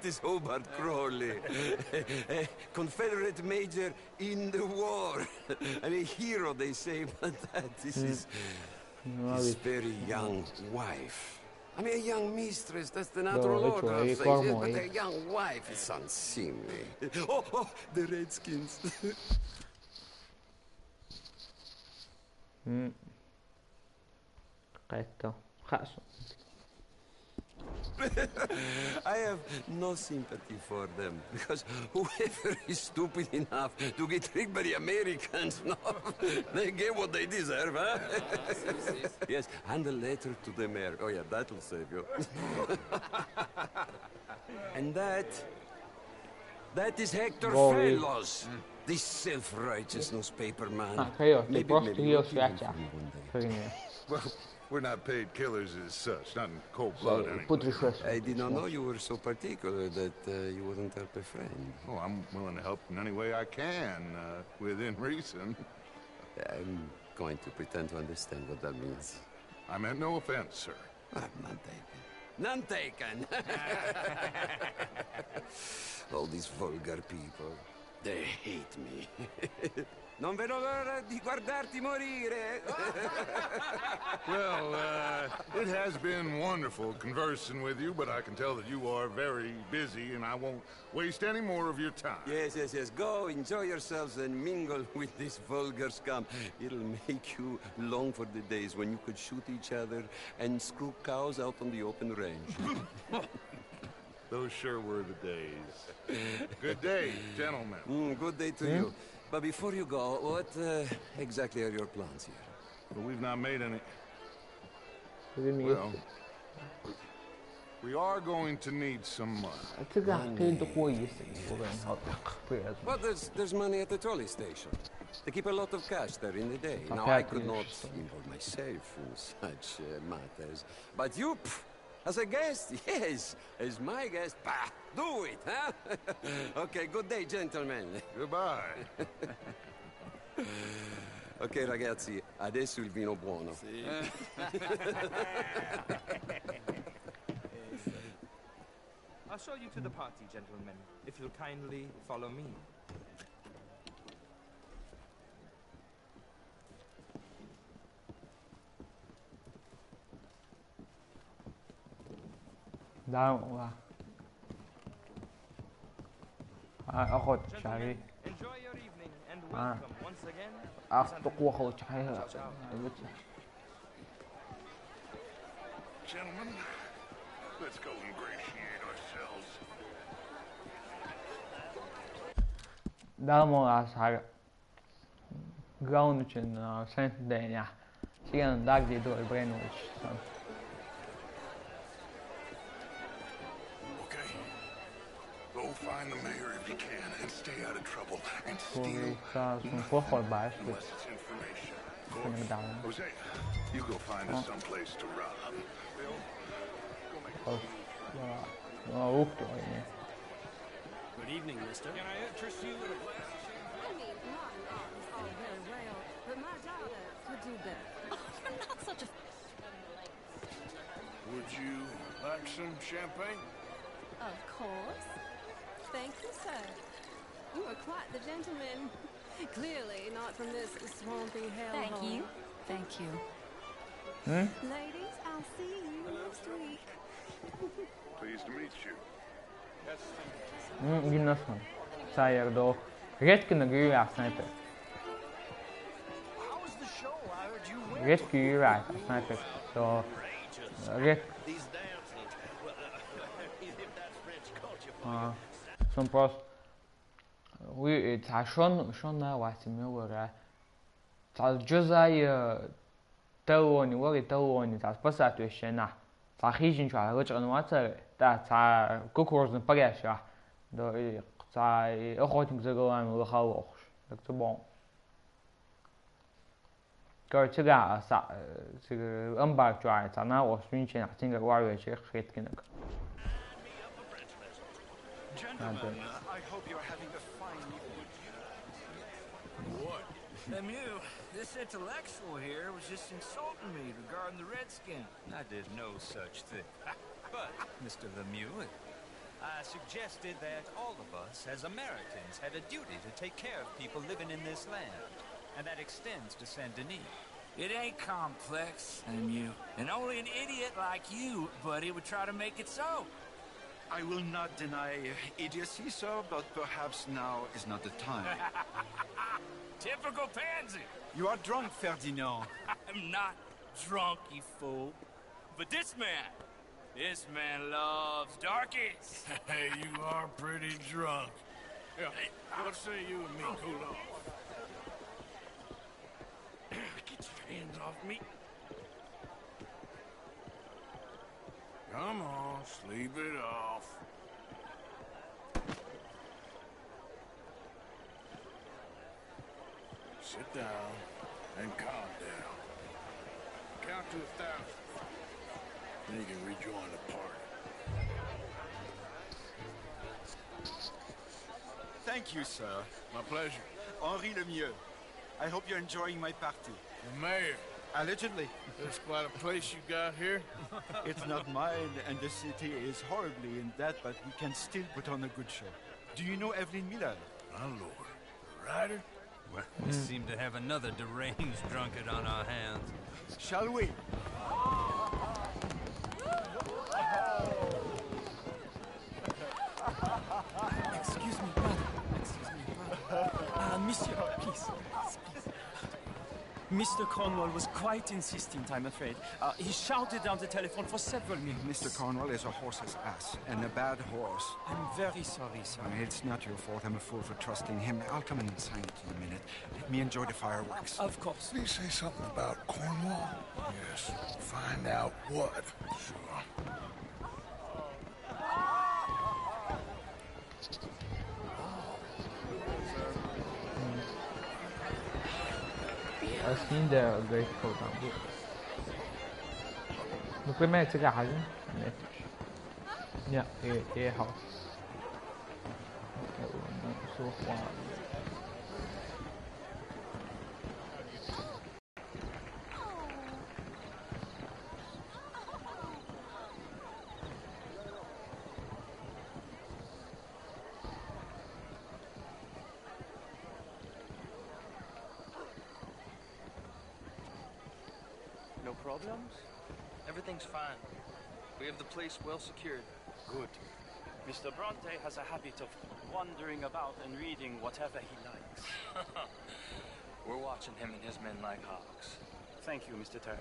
is Hobart Crawley, a Confederate major in the war. I mean, hero, they say, but that is his very young wife. I mean, a young mistress, that's the natural order of things, yes, but a young wife is unseemly. Oh, the Redskins. I have no sympathy for them, because whoever is stupid enough to get tricked by the Americans, no, they get what they deserve, huh? Yes, and a letter to the mayor. Oh yeah, that'll save you. And that is Hector Fellows, this self-righteous newspaper man. Maybe you'll hear from me one day. Well, we're not paid killers as such, not in cold blood anyway. I did not know you were so particular that you wouldn't help a friend. Oh, I'm willing to help in any way I can, within reason. I'm going to pretend to understand what that means. I meant no offense, sir. None taken. None taken! All these vulgar people, they hate me. Non vedo l'ora di guardarti morire. Well, it has been wonderful conversing with you, but I can tell that you are very busy, and I won't waste any more of your time. Yes. Go, enjoy yourselves, and mingle with this vulgar scum. It'll make you long for the days when you could shoot each other and screw cows out on the open range. Those sure were the days. Good day, gentlemen. Good day to you. But before you go, what exactly are your plans here? Well, we've not made any... Well, we are going to need some money. Well, there's money at the trolley station. They keep a lot of cash there in the day. Now, I could not involve myself in such matters. But you, as a guest, yes, as my guest, do it, huh? Okay, good day, gentlemen. Goodbye. Ok, ragazzi, adesso il vino buono. Sì. I'll show you to the party, gentlemen, if you'll kindly follow me. دارم أخذ شعري أخذ قوة شعري Gentlemen, let's go ingratiate ourselves. دارم أصحى ground için sentden ya sigan dag di do brainwash Okay. Go find the mayor if you can and stay out of trouble and steal unless it's information. Jose, you go find us someplace to rob. Bill, go make Good evening, mister. Can I interest you in a glass of champagne? I mean, it's all very well, but my daughter could do better. Oh, you're not such a... Would you like some champagne? Of course. Thank you, sir. You are quite the gentleman. Clearly not from this swampy hellhole. Thank you. Thank you. Ladies, I'll see you next week. Pleased to meet you. Ginnasan saya do red kena giri sniper red giri sniper so red some pros we ta shon na wasimi wora ta jozai tawoni wori tawoni ta pasatu shena ta khijin chwa rojgan wata ta kukuruzn pagasha do ta ochotnik zagolan khawokh tak to bon gar tiga sa ambar chwa ta na o swinchen tinga warwe che khitkinak Gentlemen, I hope you're having a fine evening. What? Lemieux, this intellectual here was just insulting me regarding the Redskin. I did no such thing. But, Mr. Lemieux, I suggested that all of us, as Americans, had a duty to take care of people living in this land. And that extends to Saint-Denis. It ain't complex, Lemieux. And only an idiot like you, buddy, would try to make it so. I will not deny idiocy, sir, but perhaps now is not the time. Typical pansy. You are drunk, Ferdinand. I'm not drunk, you fool. But this man loves darkies. Hey, you are pretty drunk. Yeah, what say you and me cool off? Get your hands off me. Come on, sleep it off. Sit down and calm down. Count to 1,000. Then you can rejoin the party. Thank you, sir. My pleasure. Henri Lemieux. I hope you're enjoying my party. The mayor. Allegedly. There's quite a place you got here. It's not mine, and the city is horribly in debt, but we can still put on a good show. Do you know Evelyn Miller? My lord. The writer? Well, we seem to have another deranged drunkard on our hands. Shall we? Excuse me, brother. Monsieur, please. Mr. Cornwall was quite insistent, I'm afraid. He shouted down the telephone for several minutes. Mr. Cornwall is a horse's ass, and a bad horse. I'm very sorry, sir. It's not your fault. I'm a fool for trusting him. I'll come in and sign it in a minute. Let me enjoy the fireworks. Of course. Did he say something about Cornwall? Yes. Find out what. Sure. I've seen the great program. The premier这个还是，yeah， 也好。说话。No problems? Everything's fine. We have the place well secured. Good. Mr. Bronte has a habit of wandering about and reading whatever he likes. We're watching him and his men like hawks. Thank you, Mr. Turner.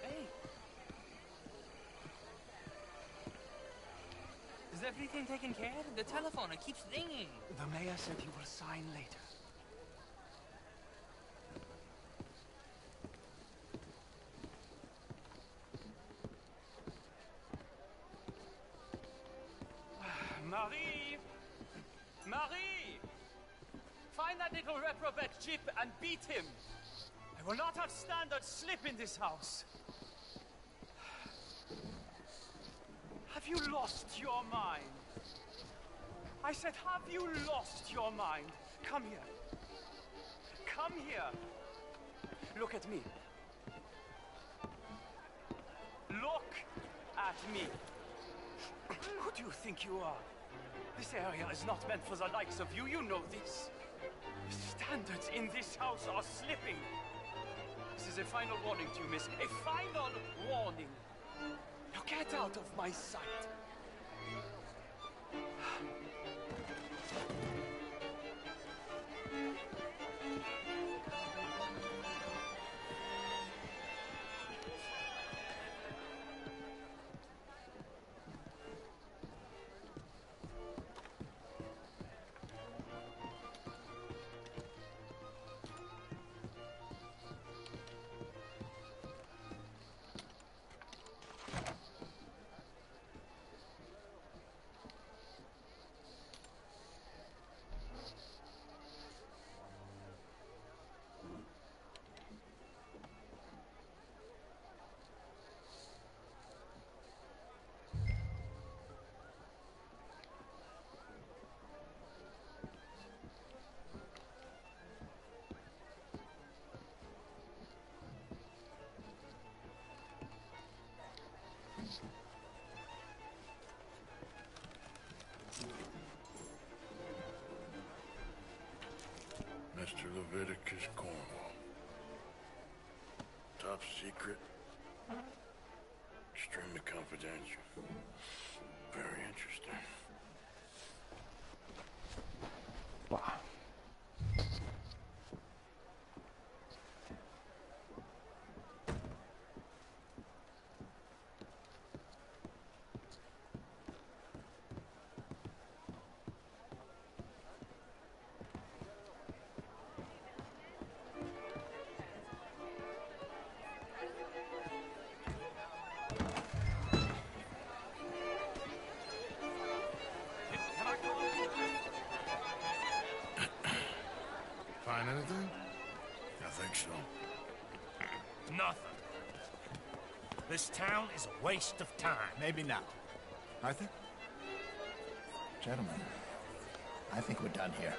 Hey! Is everything taken care of? The telephone, it keeps ringing. The mayor said he will sign later. Marie! Marie! Find that little reprobate Jip and beat him. I will not have standard slip in this house. Have you lost your mind? I said, have you lost your mind? Come here. Come here. Look at me. Look at me. Who do you think you are? This area is not meant for the likes of you. You know this. The standards in this house are slipping. This is a final warning to you, miss. A final warning. Now get out of my sight. Mr. Leviticus Cornwall. Top secret. Extremely confidential. Very interesting. Wow. Find anything? I think so. Nothing. This town is a waste of time. Maybe not. I think... Gentlemen, I think we're done here.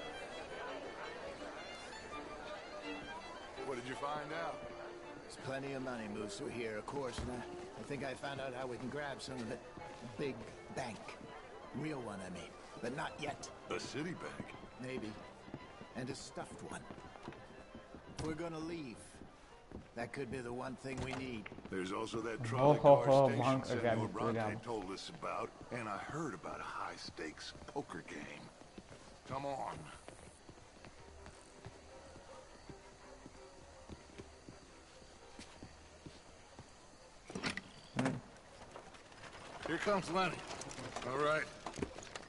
What did you find out? There's plenty of money moves through here, of course, and I think I found out how we can grab some of it. Big bank. Real one, I mean. But not yet. A city bank? Maybe. And a stuffed one. If we're gonna leave, that could be the one thing we need. There's also that trolley car station Senor Bronte told us about, and I heard about a high-stakes poker game. Come on. Here comes Lenny. All right,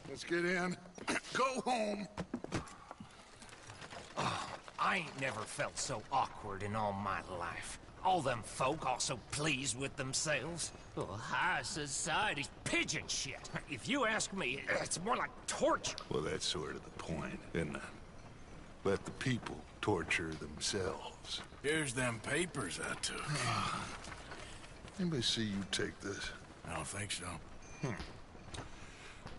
let's get in. Go home. I ain't never felt so awkward in all my life. All them folk all so pleased with themselves. Oh, high society's pigeon shit. If you ask me, it's more like torture. Well, that's sort of the point, isn't it? Let the people torture themselves. Here's them papers I took. Anybody see you take this? I don't think so.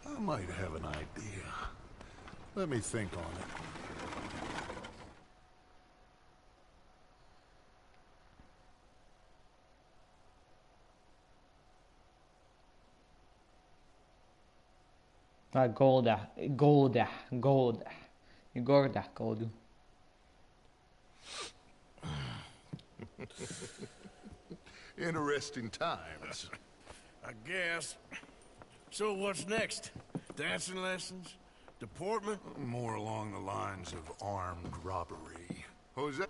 I might have an idea. Let me think on it. Golda. Gorda, gold. Interesting times. I guess. So what's next? Dancing lessons? Deportment? More along the lines of armed robbery. Jose?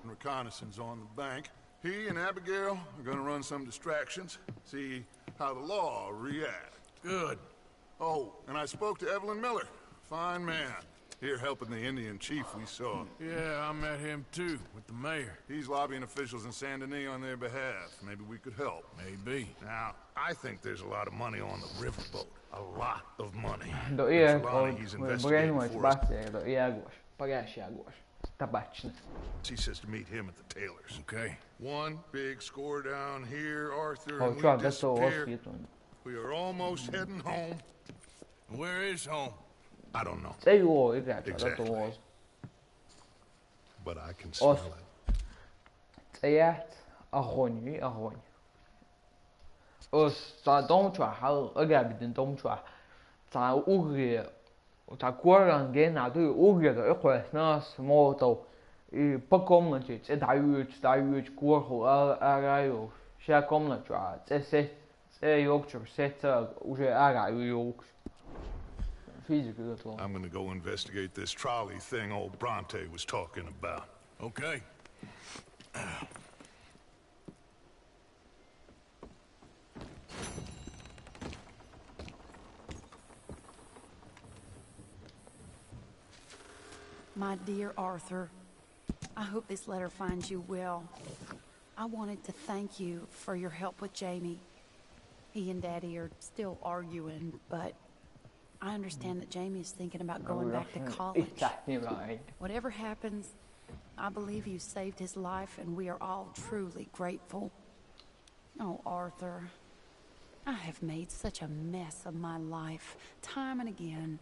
Reconnaissance on the bank. He and Abigail are gonna run some distractions, see how the law reacts. Good. Oh, and I spoke to Evelyn Miller. Fine man. Here helping the Indian chief we saw. Yeah, I met him too, with the mayor. He's lobbying officials in Saint Denis on their behalf. Maybe we could help. Maybe. Now, I think there's a lot of money on the riverboat. A lot of money. Do ilyen, He says to meet him at the tailor's. Okay. One big score down here, Arthur, and we disappear. We are almost heading home. Where is home? I don't know. Exactly. But I can smell it. Teját, ahony. Os tá domtva hal agabidin domtva. Tá ugri, tá quoran gena do ugri do equesnas moto. E pakomnat, daúch quorho araio. Sha komnat, seta уже araio. I'm gonna go investigate this trolley thing old Bronte was talking about. Okay. My dear Arthur, I hope this letter finds you well. I wanted to thank you for your help with Jamie. He and Daddy are still arguing, but I understand that Jamie is thinking about going back to college. Whatever happens, I believe you saved his life, and we are all truly grateful. Oh, Arthur, I have made such a mess of my life, time and again.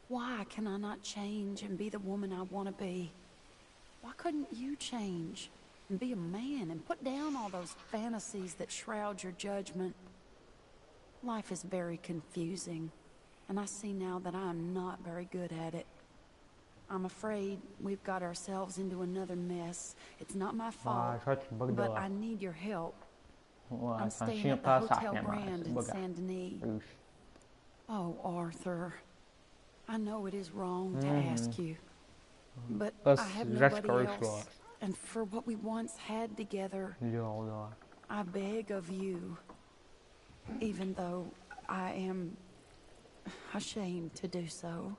Why can I not change and be the woman I want to be? Why couldn't you change and be a man and put down all those fantasies that shroud your judgment? Life is very confusing. And I see now that I'm not very good at it. I'm afraid we've got ourselves into another mess. It's not my fault, but I need your help. I'm staying at the Hotel Grand in Saint Denis. Oh, Arthur, I know it is wrong to ask you, but I have nobody else. And for what we once had together, I beg of you, even though I am ashamed to do so.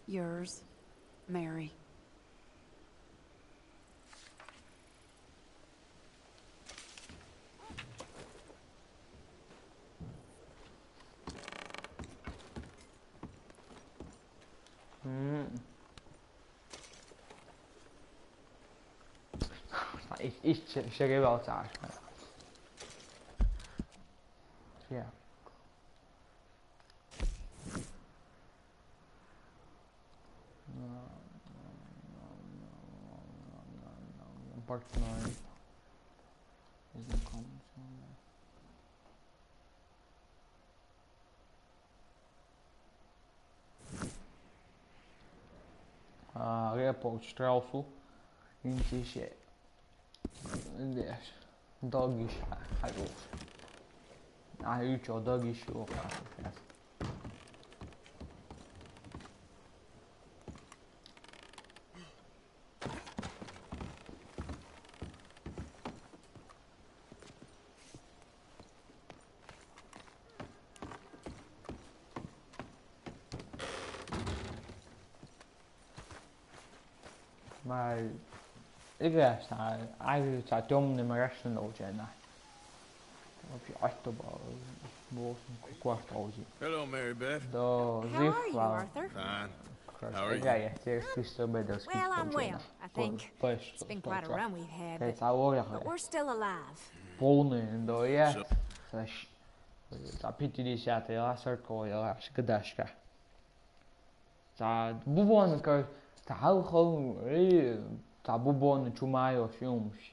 Yours, Mary. Ich cheguei a altar. Yeah. Part 9 is the comments on there. Report straufu in tishe. There. Doggish I reach your doggish show. Maar ik rest eigenlijk zou dom niet meer resten nodig zijn. Op je achterbal, boven kwart ozie. Hello, Mary Beth. How are you, Arthur? Fine. How are you? Well, I'm well, I think. It's been quite a run we've had, but we're still alive. Polnen, though, yeah. Dat pity die zat heel cirkel, heel gedaska. Dat bewonen kan. Tá gewoon tá bubon chumayo films.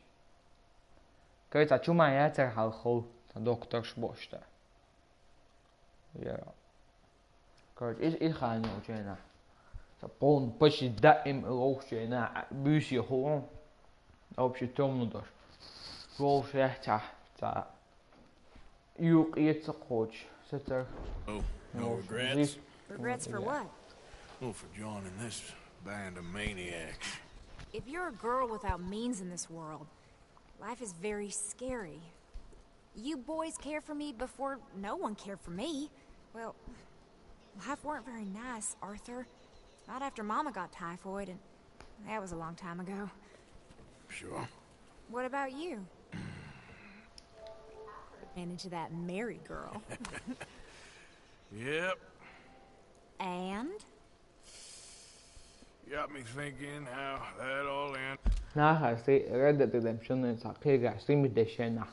Că tá chumaya ter halho tá doktor shbosta. Ja. Că is gaan nou jena. Tá pon pashi daim oogje na busie gewoon. Op je tomnodor. Roosjecha, you eat the coach. Sitter. Oh, no regrets? Regrets for what? Oh, for joining this band of maniacs. If you're a girl without means in this world, life is very scary. You boys cared for me before no one cared for me. Well, life weren't very nice, Arthur. Not after Mama got typhoid, and that was a long time ago. Sure. What about you? And into that Mary girl. Yep. And? Got me thinking how that all ended. Naha se Red Dead Redemption sa pega stream de scena.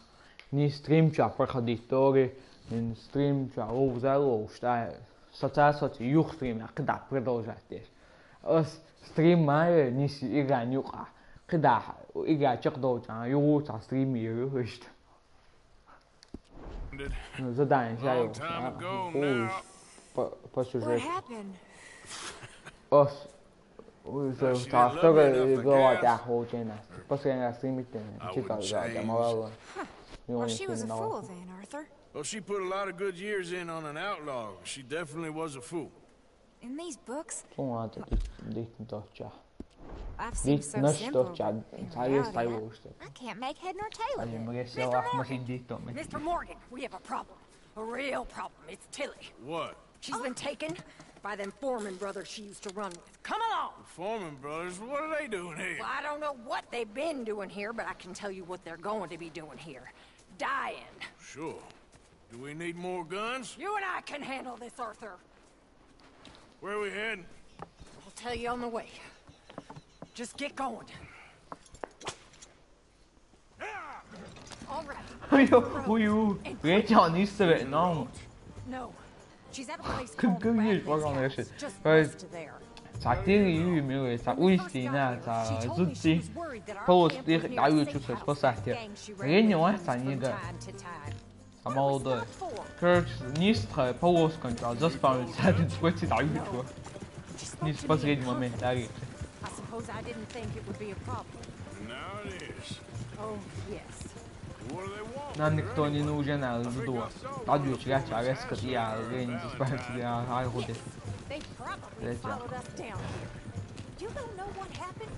Ni stream cha Prохождение, ni stream cha Узало, что социально юг stream когда продолжать. Ос stream мае ни игра нюка. Когда игра чекдо cha юг cha stream юст. Задание я по сюжету. Ос уже второй глава тяхучена. Последняя стримите читал я мало. Well, she was a fool then, Arthur. Well, she put a lot of good years in on an outlaw. She definitely was a fool. In these books, I've seen so simple. I can't make head nor tail of it. Mr. Morgan, we have a problem. A real problem. It's Tilly. What? She's been taken by them Foreman brothers she used to run with. Come along! The Foreman brothers? What are they doing here? Well, I don't know what they've been doing here, but I can tell you what they're going to be doing here. Dying. Sure. Do we need more guns? You and I can handle this, Arthur. Where are we heading? I'll tell you on the way. Just get going. All right. No. She's at a place called just west of there. Молодой. Короче, низкая полоска, заспавнить сядет, схватит авиачу. Не в последний момент, да, нам никто не нужен, а жду. Падаю, чрача, резко, я не заспавнить, я агуды. You don't know what happened?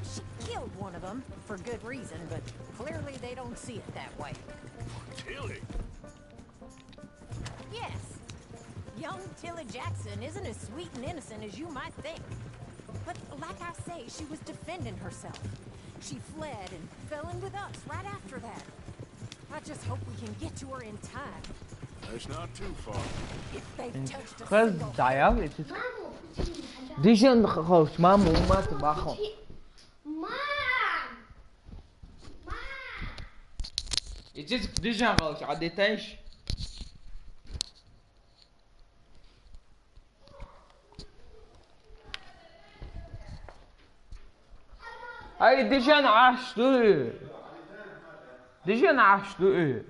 She killed one of them for good reason, but clearly they don't see it that way. Tilly? Yes. Young Tilly Jackson isn't as sweet and innocent as you might think. But like I say, she was defending herself. She fled and fell in with us right after that. I just hope we can get to her in time. It's not too far. If they've touched us... Dijon host, mama, mate, bajo. Идите к Дижану, а детаешь? Ай, Дижан açtı. Dijon açtı.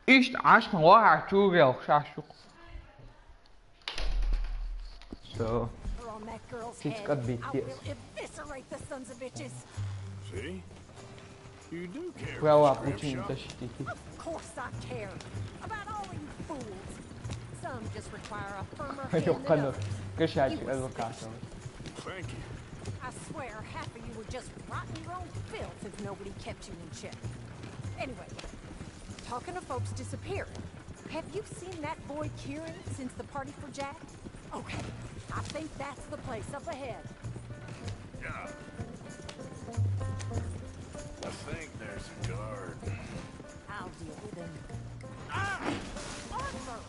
İşte açma var çok şaşık. So, he's got big tears. See? You do care. Well, очень защитить. Of course I care. About all you fools. Some just require a firmer hand than others. Thank you. I swear half of you would just rot in your own filth if nobody kept you in check. Anyway, talking of folks disappearing, have you seen that boy Kieran since the party for Jack? Okay, I think that's the place up ahead. Yeah. I think there's a guard. I'll deal with him. Ah! Arthur!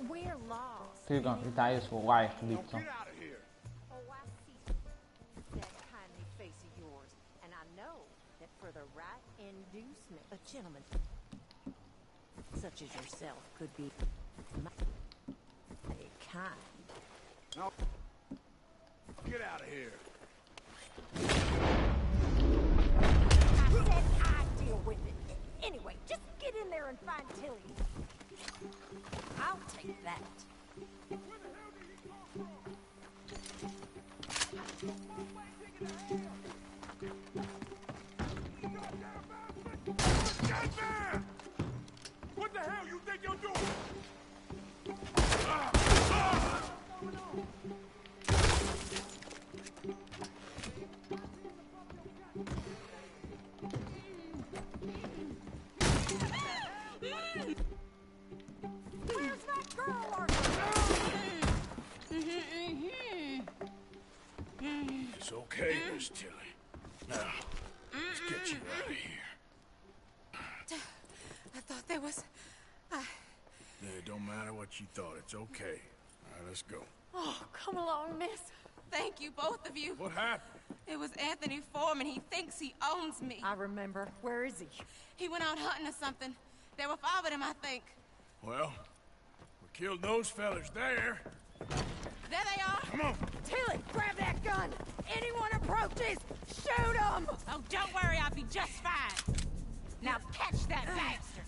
We're lost. Ты говоришь, это есть лайф лицо. Oh, I see that kindly face of yours, and I know that for the right inducement, a gentleman such as yourself could be kind. No. Get out of here. I said I'd deal with it. Anyway, just get in there and find Tilly. I'll take that. your door! Where's that girl, Arthur? It's okay, Miss Tilly. Now, let's get you out of here. I thought there was... Yeah, it don't matter what you thought. It's okay. All right, let's go. Oh, come along, miss. Thank you, both of you. What happened? It was Anthony Foreman. He thinks he owns me. I remember. Where is he? He went out hunting or something. There were 5 of them, I think. Well, we killed those fellas there. There they are. Come on. Tilly, grab that gun. Anyone approaches, shoot them. Oh, don't worry. I'll be just fine. Now catch that bastard.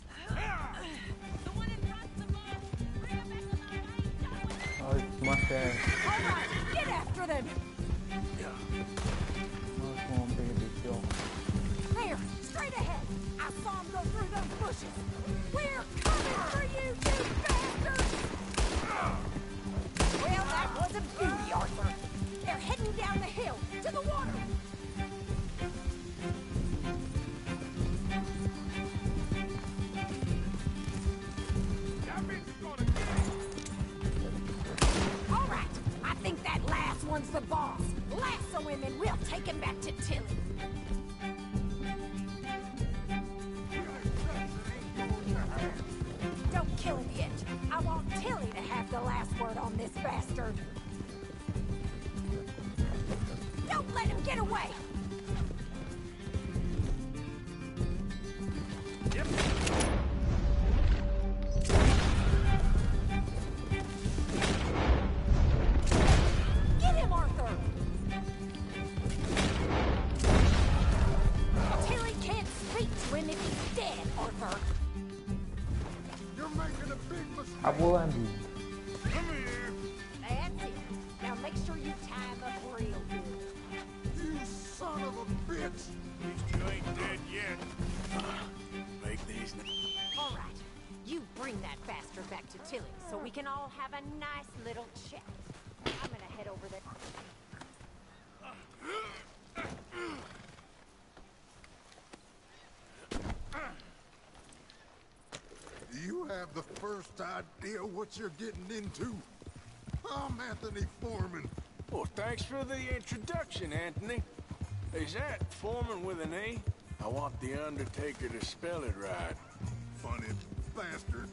The one in front of the ball. Oh, it's much All right, get after them. There, straight ahead. I saw him go through those bushes. We're coming for you, you bastards! Well, that was a beauty, Arthur. They're heading down the hill to the water. All right, I think that last one's the boss. Lasso him and we'll take him back to Tilly. Don't kill him yet. I want Tilly to have the last word on this bastard. Don't let him get away! Yep. Get him, Arthur! Tilly can't speak to him if he's dead, Arthur. You're making a big mistake. Come here. That's it. Now make sure you tie him up real good. You son of a bitch! At least you ain't dead yet. Make these... All right. You bring that bastard back to Tilly so we can all have a nice little chat. I'm gonna head over there. You have the first idea what you're getting into? I'm Anthony Foreman. Well, thanks for the introduction, Anthony. Is that Foreman with an A? I want the Undertaker to spell it right. Funny bastard.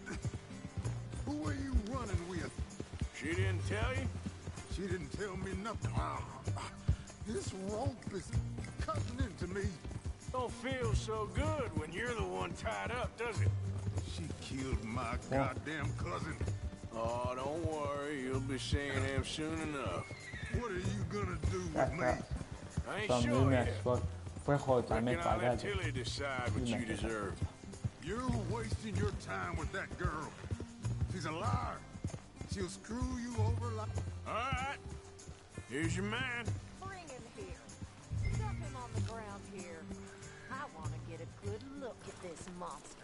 Who are you running with? She didn't tell you? She didn't tell me nothing. This rope is cutting into me. Don't feel so good when you're the one tied up, does it? She killed my goddamn cousin. Oh, don't worry. You'll be seeing him soon enough. What are you gonna do with me? I ain't sure yet. Reckon I'll let Tilly decide what you deserve. You're wasting your time with that girl. She's a liar. She'll screw you over like... All right. Here's your man. Bring him here. Stuff him on the ground here. I want to get a good look at this monster.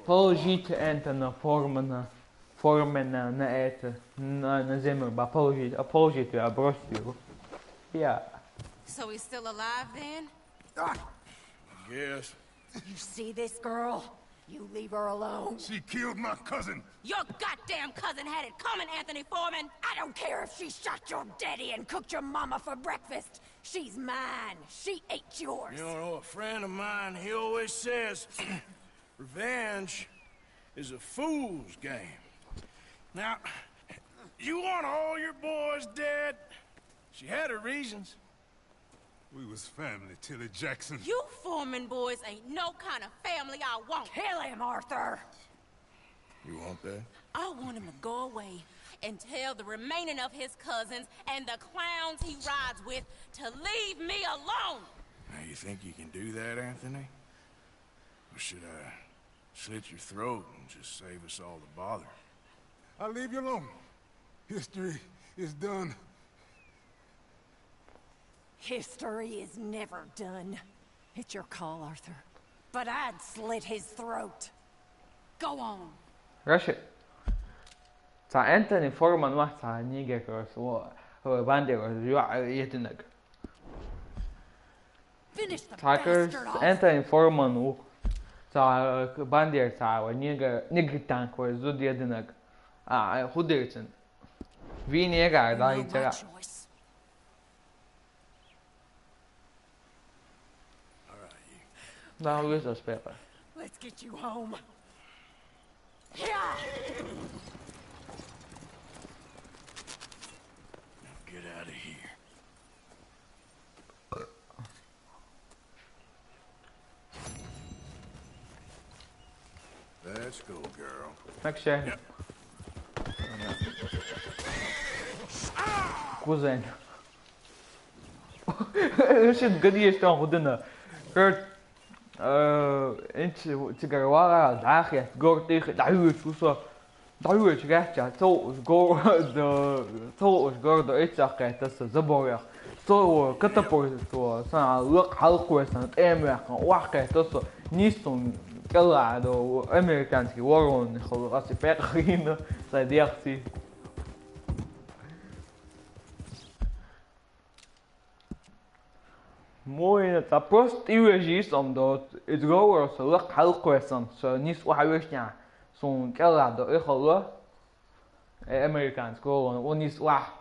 Положите это на Foreman на это, на землю, положите, бросьте его. Yeah. So he's still alive then? I guess. You see this girl? You leave her alone. She killed my cousin. Your goddamn cousin had it coming, Anthony Foreman. I don't care if she shot your daddy and cooked your mama for breakfast. She's mine. She ate yours. You know, a friend of mine, he always says, revenge is a fool's game. Now, you want all your boys dead? She had her reasons. We was family, Tilly Jackson. You Foreman boys ain't no kind of family I want. Kill him, Arthur. You want that? I want him to go away and tell the remaining of his cousins and the clowns he rides with to leave me alone. Now, you think you can do that, Anthony? Or should I slit your throat and just save us all the bother? I'll leave you alone. History is done. History is never done. It's your call, Arthur. but I'd slit his throat. Go on. Хорошо. За Антони Форман маса нигер svo bandir yetinag. Finish the Takers bastard off. Антони Форман у за bandir sa nigger tank was zud yetinag. Hudirtsen. Vi negar da itera. Now use us paper. Let's get you home. Get out of here. Let's go, girl. Next year. Кузен. Shit, good year staan goed Kurt. Inch cigarwara daagje go tegen de huur zo de huur rechtja zo go de zo go de uitzag dat ze zaboya zo katapor zo sa look halko san emmer wacht dat zo niet zo'n kalado Amerikaanse waron gewoon als je verder ging zei die actie mooi het approst is omdat het roer zo leuk halko san zo niet wachtja zo'n kalado gewoon Amerikaans gewoon niet wacht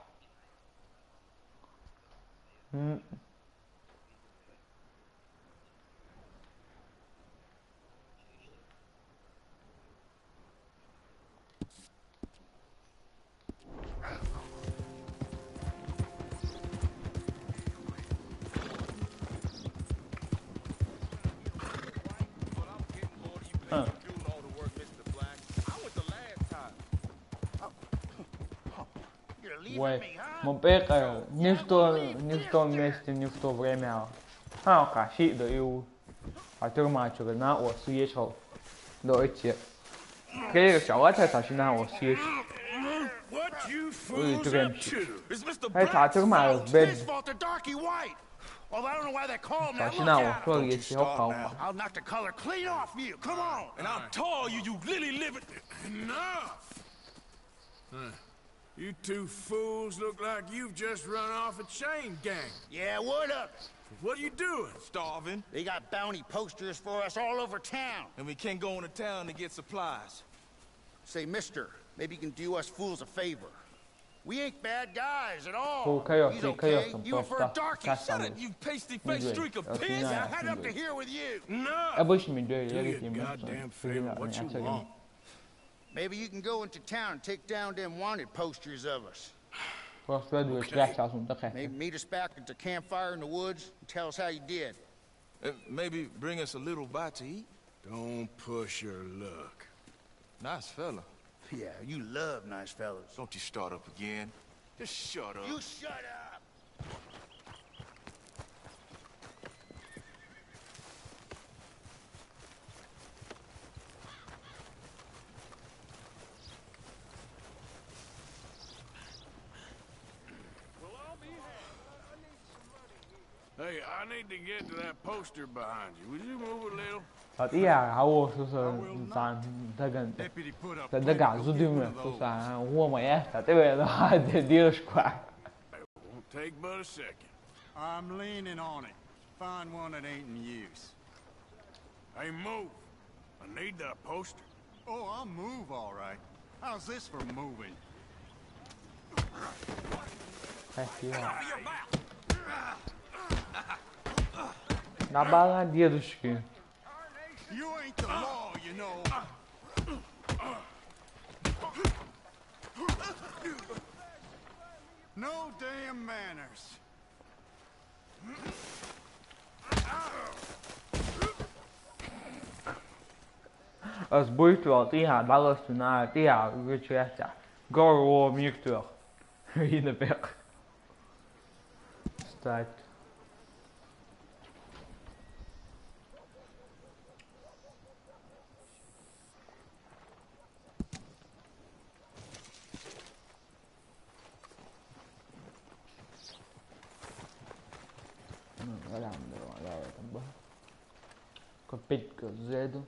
Ой, мопека, не в том месте, не в то время. Каши да ю. Турмачу на о съехал. До эти. Кей, шавата таши на о съехал. Ой, туремчи. Это турмал бед. Well, I don't know why they call me that. I'll knock the color clean off you. Come on. And I'll tell you, you lily livered. Enough. You two fools look like you've just run off a chain gang. Yeah, what up? What are you doing? Starving. They got bounty posters for us all over town. And we can't go into town to get supplies. Say, mister, maybe you can do us fools a favor. We ain't bad guys at all. He's okay. You for a darky. Shut it, you pasty-faced streak of piss. I had up to here with you. No. Do your goddamn favor. What you want? Maybe you can go into town and take down them wanted posters of us. Okay. Maybe meet us back at the campfire in the woods and tell us how you did. Maybe bring us a little bite to eat. Don't push your luck. Nice fella. Yeah, you love nice fellas. Don't you start up again. Just shut up. You shut up! Hey, I need to get to that poster behind you. Would you move a little? Yeah, I was the guy who do me to warm my ass. I did deal squad. Won't take but a second. I'm leaning on it. Find one that ain't in use. Hey, move. I need that poster. Oh, I'll move all right. How's this for moving? Heck yeah. Na bala dia do skin. You ain't the law, you know. No damn manners. As buiten die had alles na die weet je echt ja. Go meer terug. In de berg. Staat. Pitcă zedu.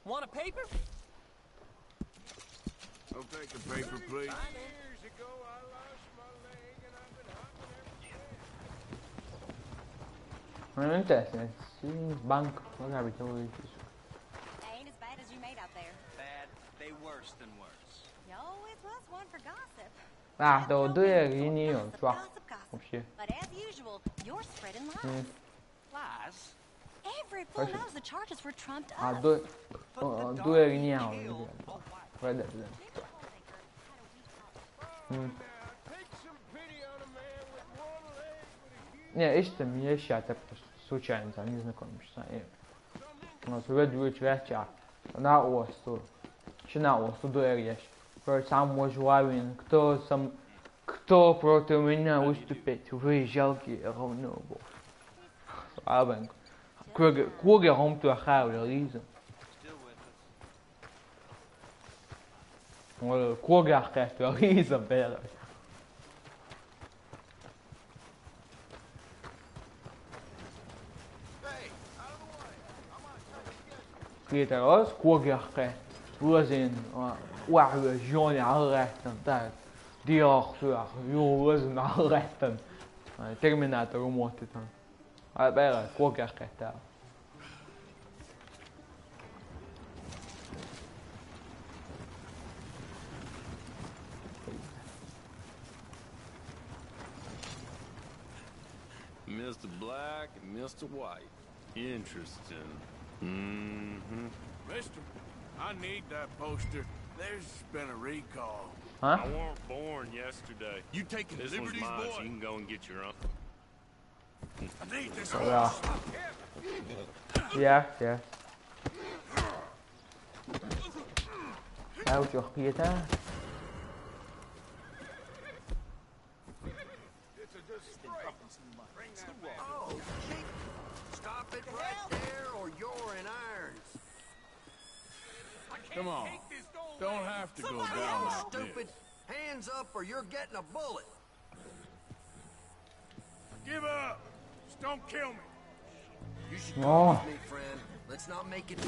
Want a paper? I'll take the paper, please. Non mi interessa, sì, banco, magari te lo dico. Ain't as bad as you made out there. Bad, they worse than worse. You always was one for gossip. Ah, devo due rini io, qua. But as usual, you're spreading lies. Lies? Every fool knows the charges were trumped up. Ah, due rini io. Vedete. Не, ищите меня сейчас, я просто случайно там не знакомишься. У нас ведуть вечер на острове. Чи на острове дуэль. Сам Можлавин, кто против меня выступит, вы жалкие равно. Абен. Круги ромту ахавля риза. Круги ахавля риза бера. Criterios kuogiarqe uasin wahua joni arrettan tää diorsuar juuasin arrettan Terminator umuotetaan ai bera kuogiarqe tää Mr. Black and Mr. White. Interesting. Mm-hmm. Mister, I need that poster. There's been a recall. Huh? I weren't born yesterday. You taking this liberties, one's mine, boy? So you can go and get your own. I need this. Yeah. Hou toch Pieter? Stop it right there, or you're in irons. Come on. Don't have to go down like Stupid. this. Hands up, or you're getting a bullet. Give up. Just don't kill me. You should go with me, friend. Let's not make it.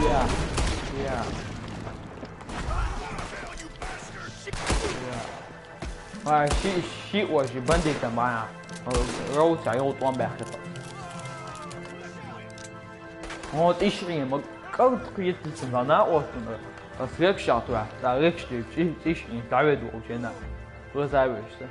Yeah. Ah, shit was je bandit maar rood zijn heel toonberg het. Het is niet maar koud kritisch van na ochtend. Dat werkshop waar daar rechtstreeks is in daar door je na. Hoe zijn we ze?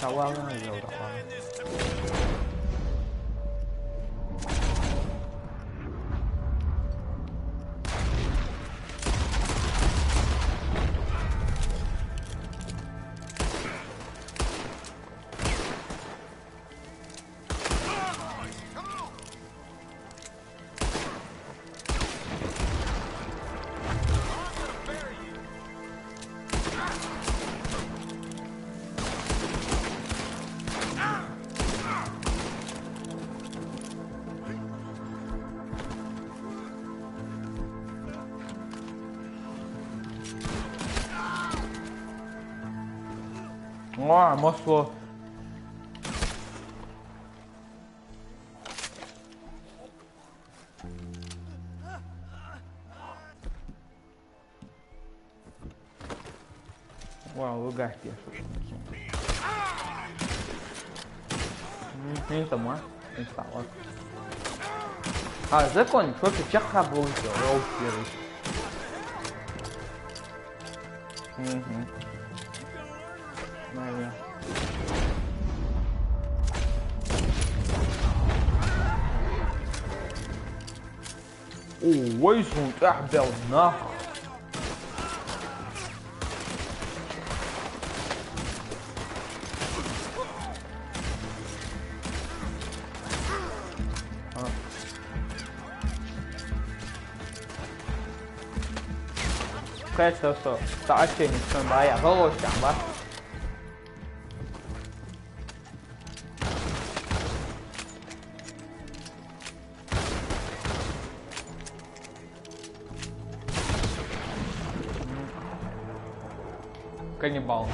Sao quá nó nhiều đỏ. Masło. Wow, look at this. Nie to ma? Nie stało. A, zakon, człowiek ciacha był to rozpierać. Naja. Oh, wees zo'n echt wel na. Kijk zo, daar zit je van bij ja, wel staan, maar. Каннибал.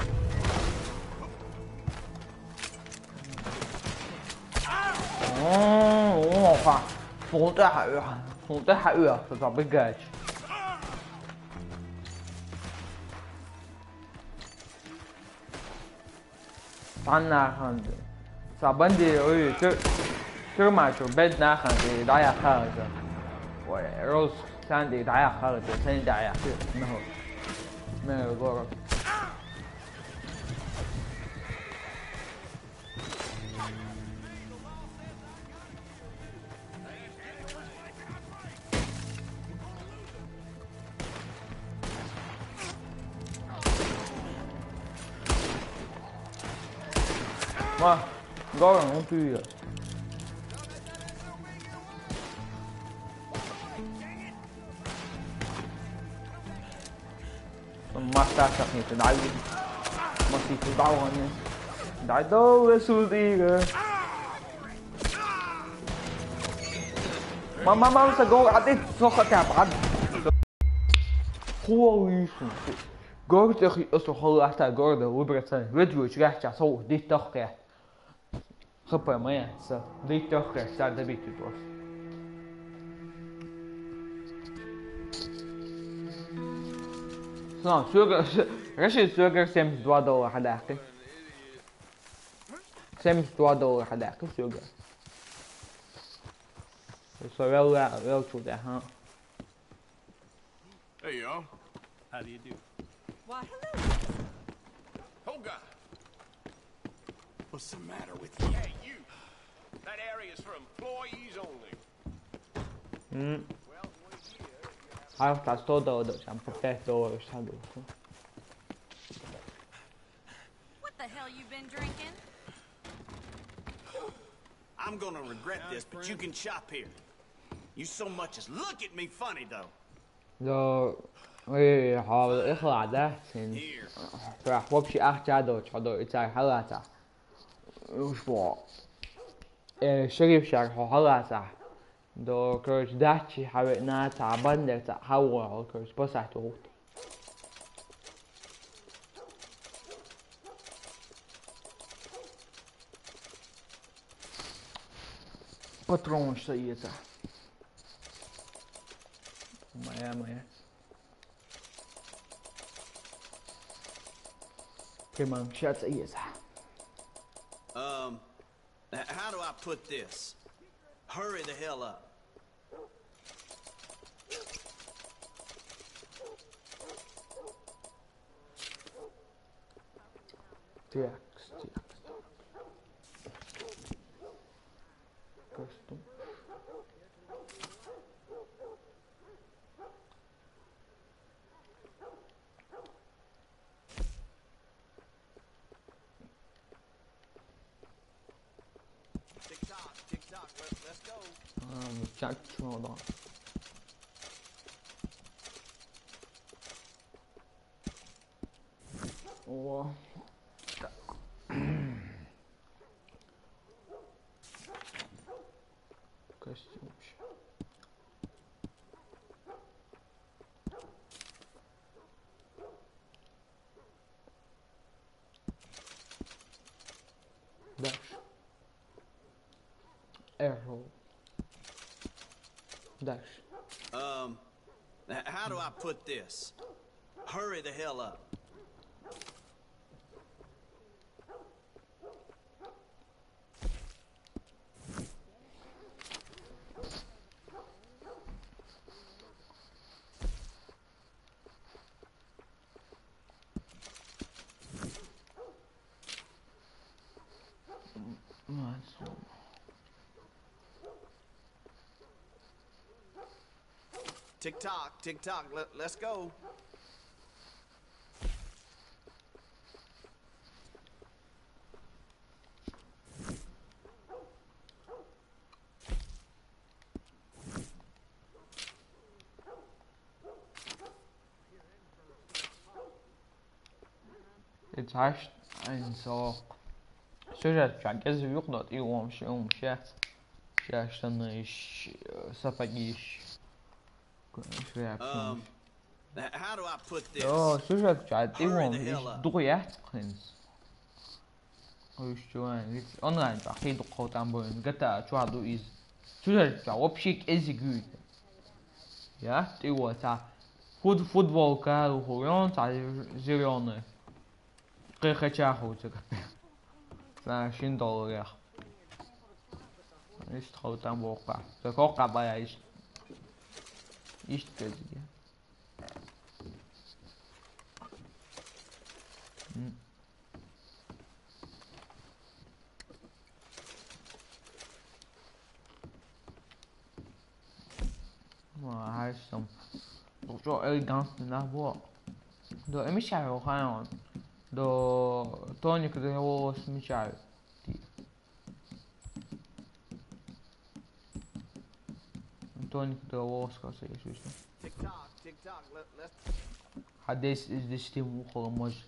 Опа. Фунтахаю, что бегач. Таннахан. Сабанди ой, chứ mà chủ bên na khẳng thì đã ya khá rồi. Ôi, Rose sang thì đã ya khá rồi, sang đã ya khá rồi. Mẹ gọi. Mà, gọi là không tùy rồi. Mata niet te duiden. Maar die te bouwen is. Daar doe zo dingen. Maar ze go aan dit zo gaat aan. Holy shit. Go toch is toch al achter gorde hoe breed zijn. Weet je recht ja zo dit toch ja. Gepper maar ja zo. Dit toch recht daar de beetje door. Non, رشيد سوقر سيمس $2 حداقي سيمس $2 حداقي سوقر so well to that, huh? Hey y'all. How do you do? Why hello. Hoga. What's the matter with you? Hey you. That area is for employees only. I've got $100 and for $10 What the hell you been drinking? I'm gonna regret this, but you can shop here. You so much as look at me funny though. لو هذا إخلاع ده سن راح وبشي أحجادو شادو إتاي حلاتا وشبو شريف شرحو حلاتا دو كرش داتشي حوقنا تعبان ده تحول كرش بسحتو باترون سيئتا مايا كمان شات سيئتا how do I put this? Hurry the hell up. Text. Custom. TikTok, let's go. Muchacho, no. Oh. Costumes. Dash. Arrow. Dash. How do I put this? Hurry the hell up. TikTok, let's go. Jetzt heißt ein so Sujet جاكز يقدر يوم شيء شاشتنش سفاجيش شوية How do I put this? Сюжет чат, его дуяц хэнс. Ушчуан, онлайн бахид хотам бон, гата чуаду из. Сюжет чат вообще экзекьют. Я, его та футболка, ухуон, та зеленый. Кэхачаху цэка. За $100. Ist хотам бока. За кока бая ist. Ist гэзги. Hai xong cho elegance na bo do emisiają hają do tonik do его смещают тоник до его сказа если حدث здесь тем ухо может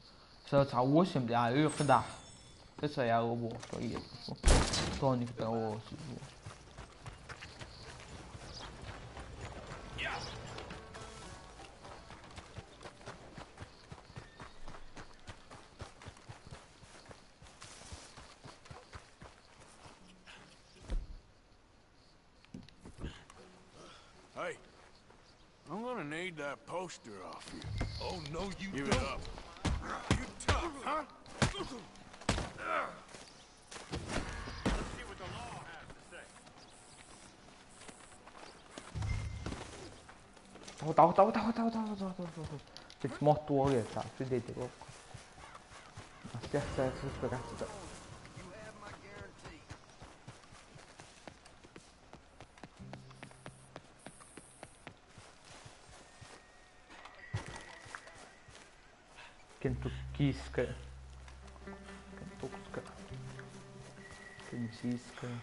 сразу 8 для да это я его стоит тоник до его Hey, I'm gonna need that poster off you. Oh, no, you Give don't. it up. You tough, huh? Let's see what the law has to say. Teď motu ověta, přidejte go. A z těch se zpracujte. Кентуккийская. Теннисийская.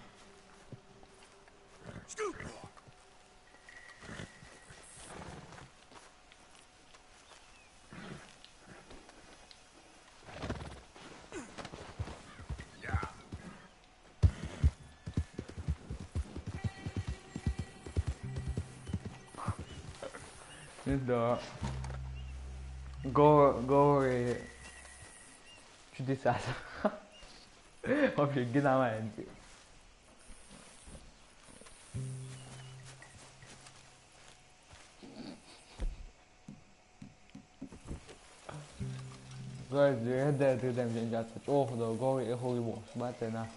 Да. Говори чудеса. Вообще геномайн. Говори, ты там деньгаться. Ох, да, говори, хуйбо. Смотри на.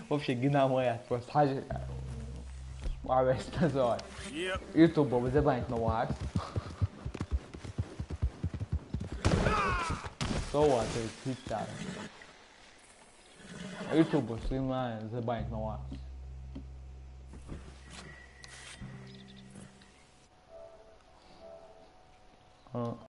Вообще геномайн. Просто Arrest YouTube will be bank no what? So what is Twitter? YouTube will stream the bank no what?